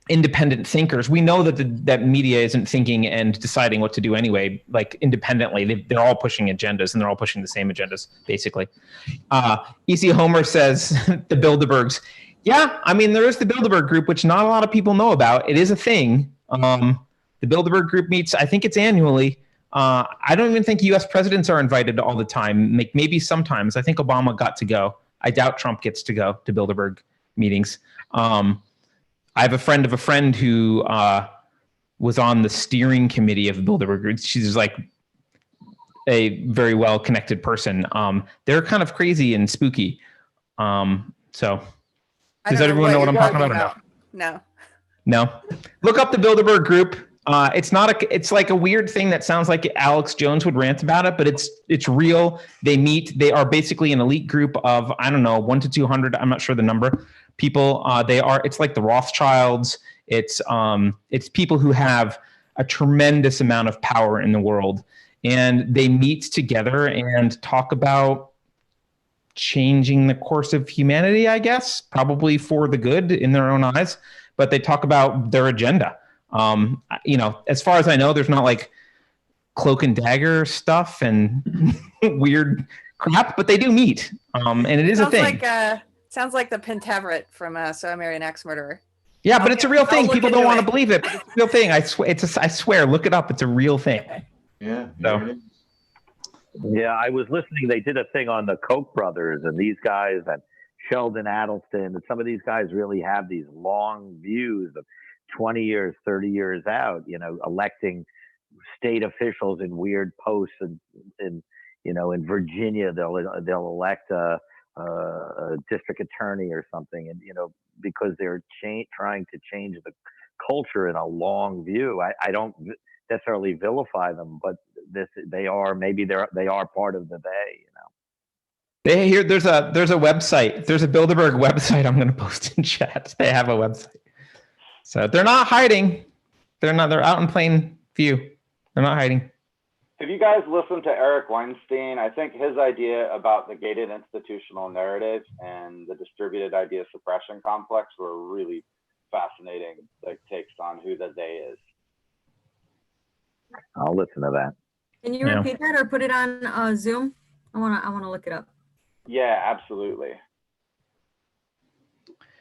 independent thinkers. We know that that media isn't thinking and deciding what to do anyway, like independently. They're all pushing agendas and they're all pushing the same agendas, basically. E.C. Homer says the Bilderbergs. Yeah, I mean, there is the Bilderberg Group, which not a lot of people know about. It is a thing. The Bilderberg Group meets, I think it's annually. I don't even think U.S. presidents are invited all the time. Maybe sometimes. I think Obama got to go. I doubt Trump gets to go to Bilderberg meetings. I have a friend of a friend who was on the steering committee of the Bilderberg Group. She's like a very well-connected person. They're kind of crazy and spooky. So does everyone know what I'm talking about? No. No. Look up the Bilderberg Group. It's like a weird thing that sounds like Alex Jones would rant about it, but it's real. They meet. They are basically an elite group of, I don't know, 1 to 200. I'm not sure the number. People. It's like the Rothschilds. It's people who have a tremendous amount of power in the world, and they meet together and talk about changing the course of humanity, I guess, probably for the good in their own eyes, but they talk about their agenda. As far as I know, there's not like cloak and dagger stuff and weird crap, but they do meet. And it is a thing. Sounds like the Pentaveret from So I Married an Axe Murderer. Yeah, but it's a real thing. People don't want to believe it, but it's a real thing. I swear, look it up. It's a real thing. Yeah. So. Yeah, I was listening. They did a thing on the Koch brothers and these guys and Sheldon Adelson. And some of these guys really have these long views of 20 years, 30 years out, electing state officials in weird posts. And in Virginia, they'll elect a district attorney or something. And, because they're trying to change the culture in a long view. I don't necessarily vilify them, but they are part of the they. There's a website. There's a Bilderberg website. I'm going to post in chat. They have a website, so they're not hiding. They're out in plain view. They're not hiding. Have you guys listened to Eric Weinstein? I think his idea about the gated institutional narrative and the distributed idea suppression complex were really fascinating takes on who the they is. I'll listen to that. Can you repeat that or put it on Zoom? I wanna look it up. Yeah, absolutely.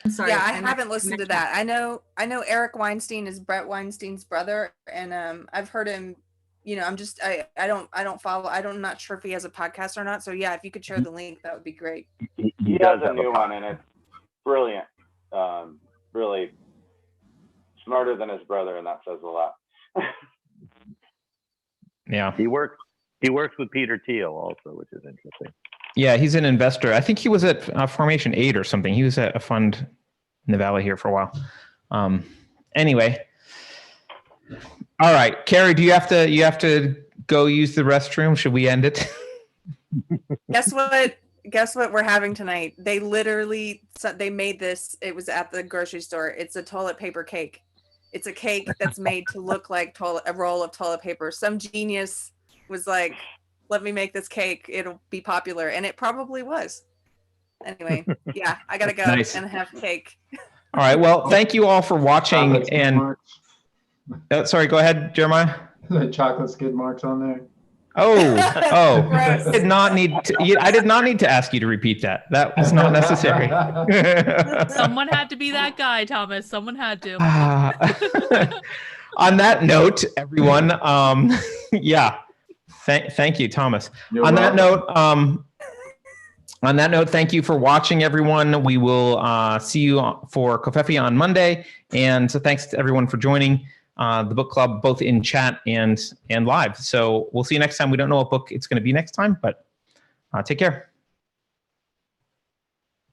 I'm sorry. Yeah, I haven't listened to that. I know Eric Weinstein is Brett Weinstein's brother, and I've heard him. I don't follow. I'm not sure if he has a podcast or not. So yeah, if you could share the link, that would be great. He has a new one, and it's brilliant. Really smarter than his brother, and that says a lot. Yeah, he works with Peter Thiel also, which is interesting. Yeah, he's an investor. I think he was at Formation 8 or something. He was at a fund in the Valley here for a while. Anyway, all right, Carrie, do you have to go use the restroom? Should we end it? Guess what we're having tonight? They made this. It was at the grocery store. It's a toilet paper cake. It's a cake that's made to look like a roll of toilet paper. Some genius was like, let me make this cake. It'll be popular. And it probably was. Anyway, yeah, I got to go and have cake. All right. Well, thank you all for watching. And sorry, go ahead, Jeremiah. The chocolate skid marks on there. I did not need to ask you to repeat that. That was not necessary. Someone had to be that guy, Thomas. Someone had to. On that note, everyone, thank you, Thomas. On that note, thank you for watching, everyone. We will see you for Kofefi on Monday. And so thanks to everyone for joining the book club, both in chat and live. So we'll see you next time. We don't know what book it's going to be next time, but take care.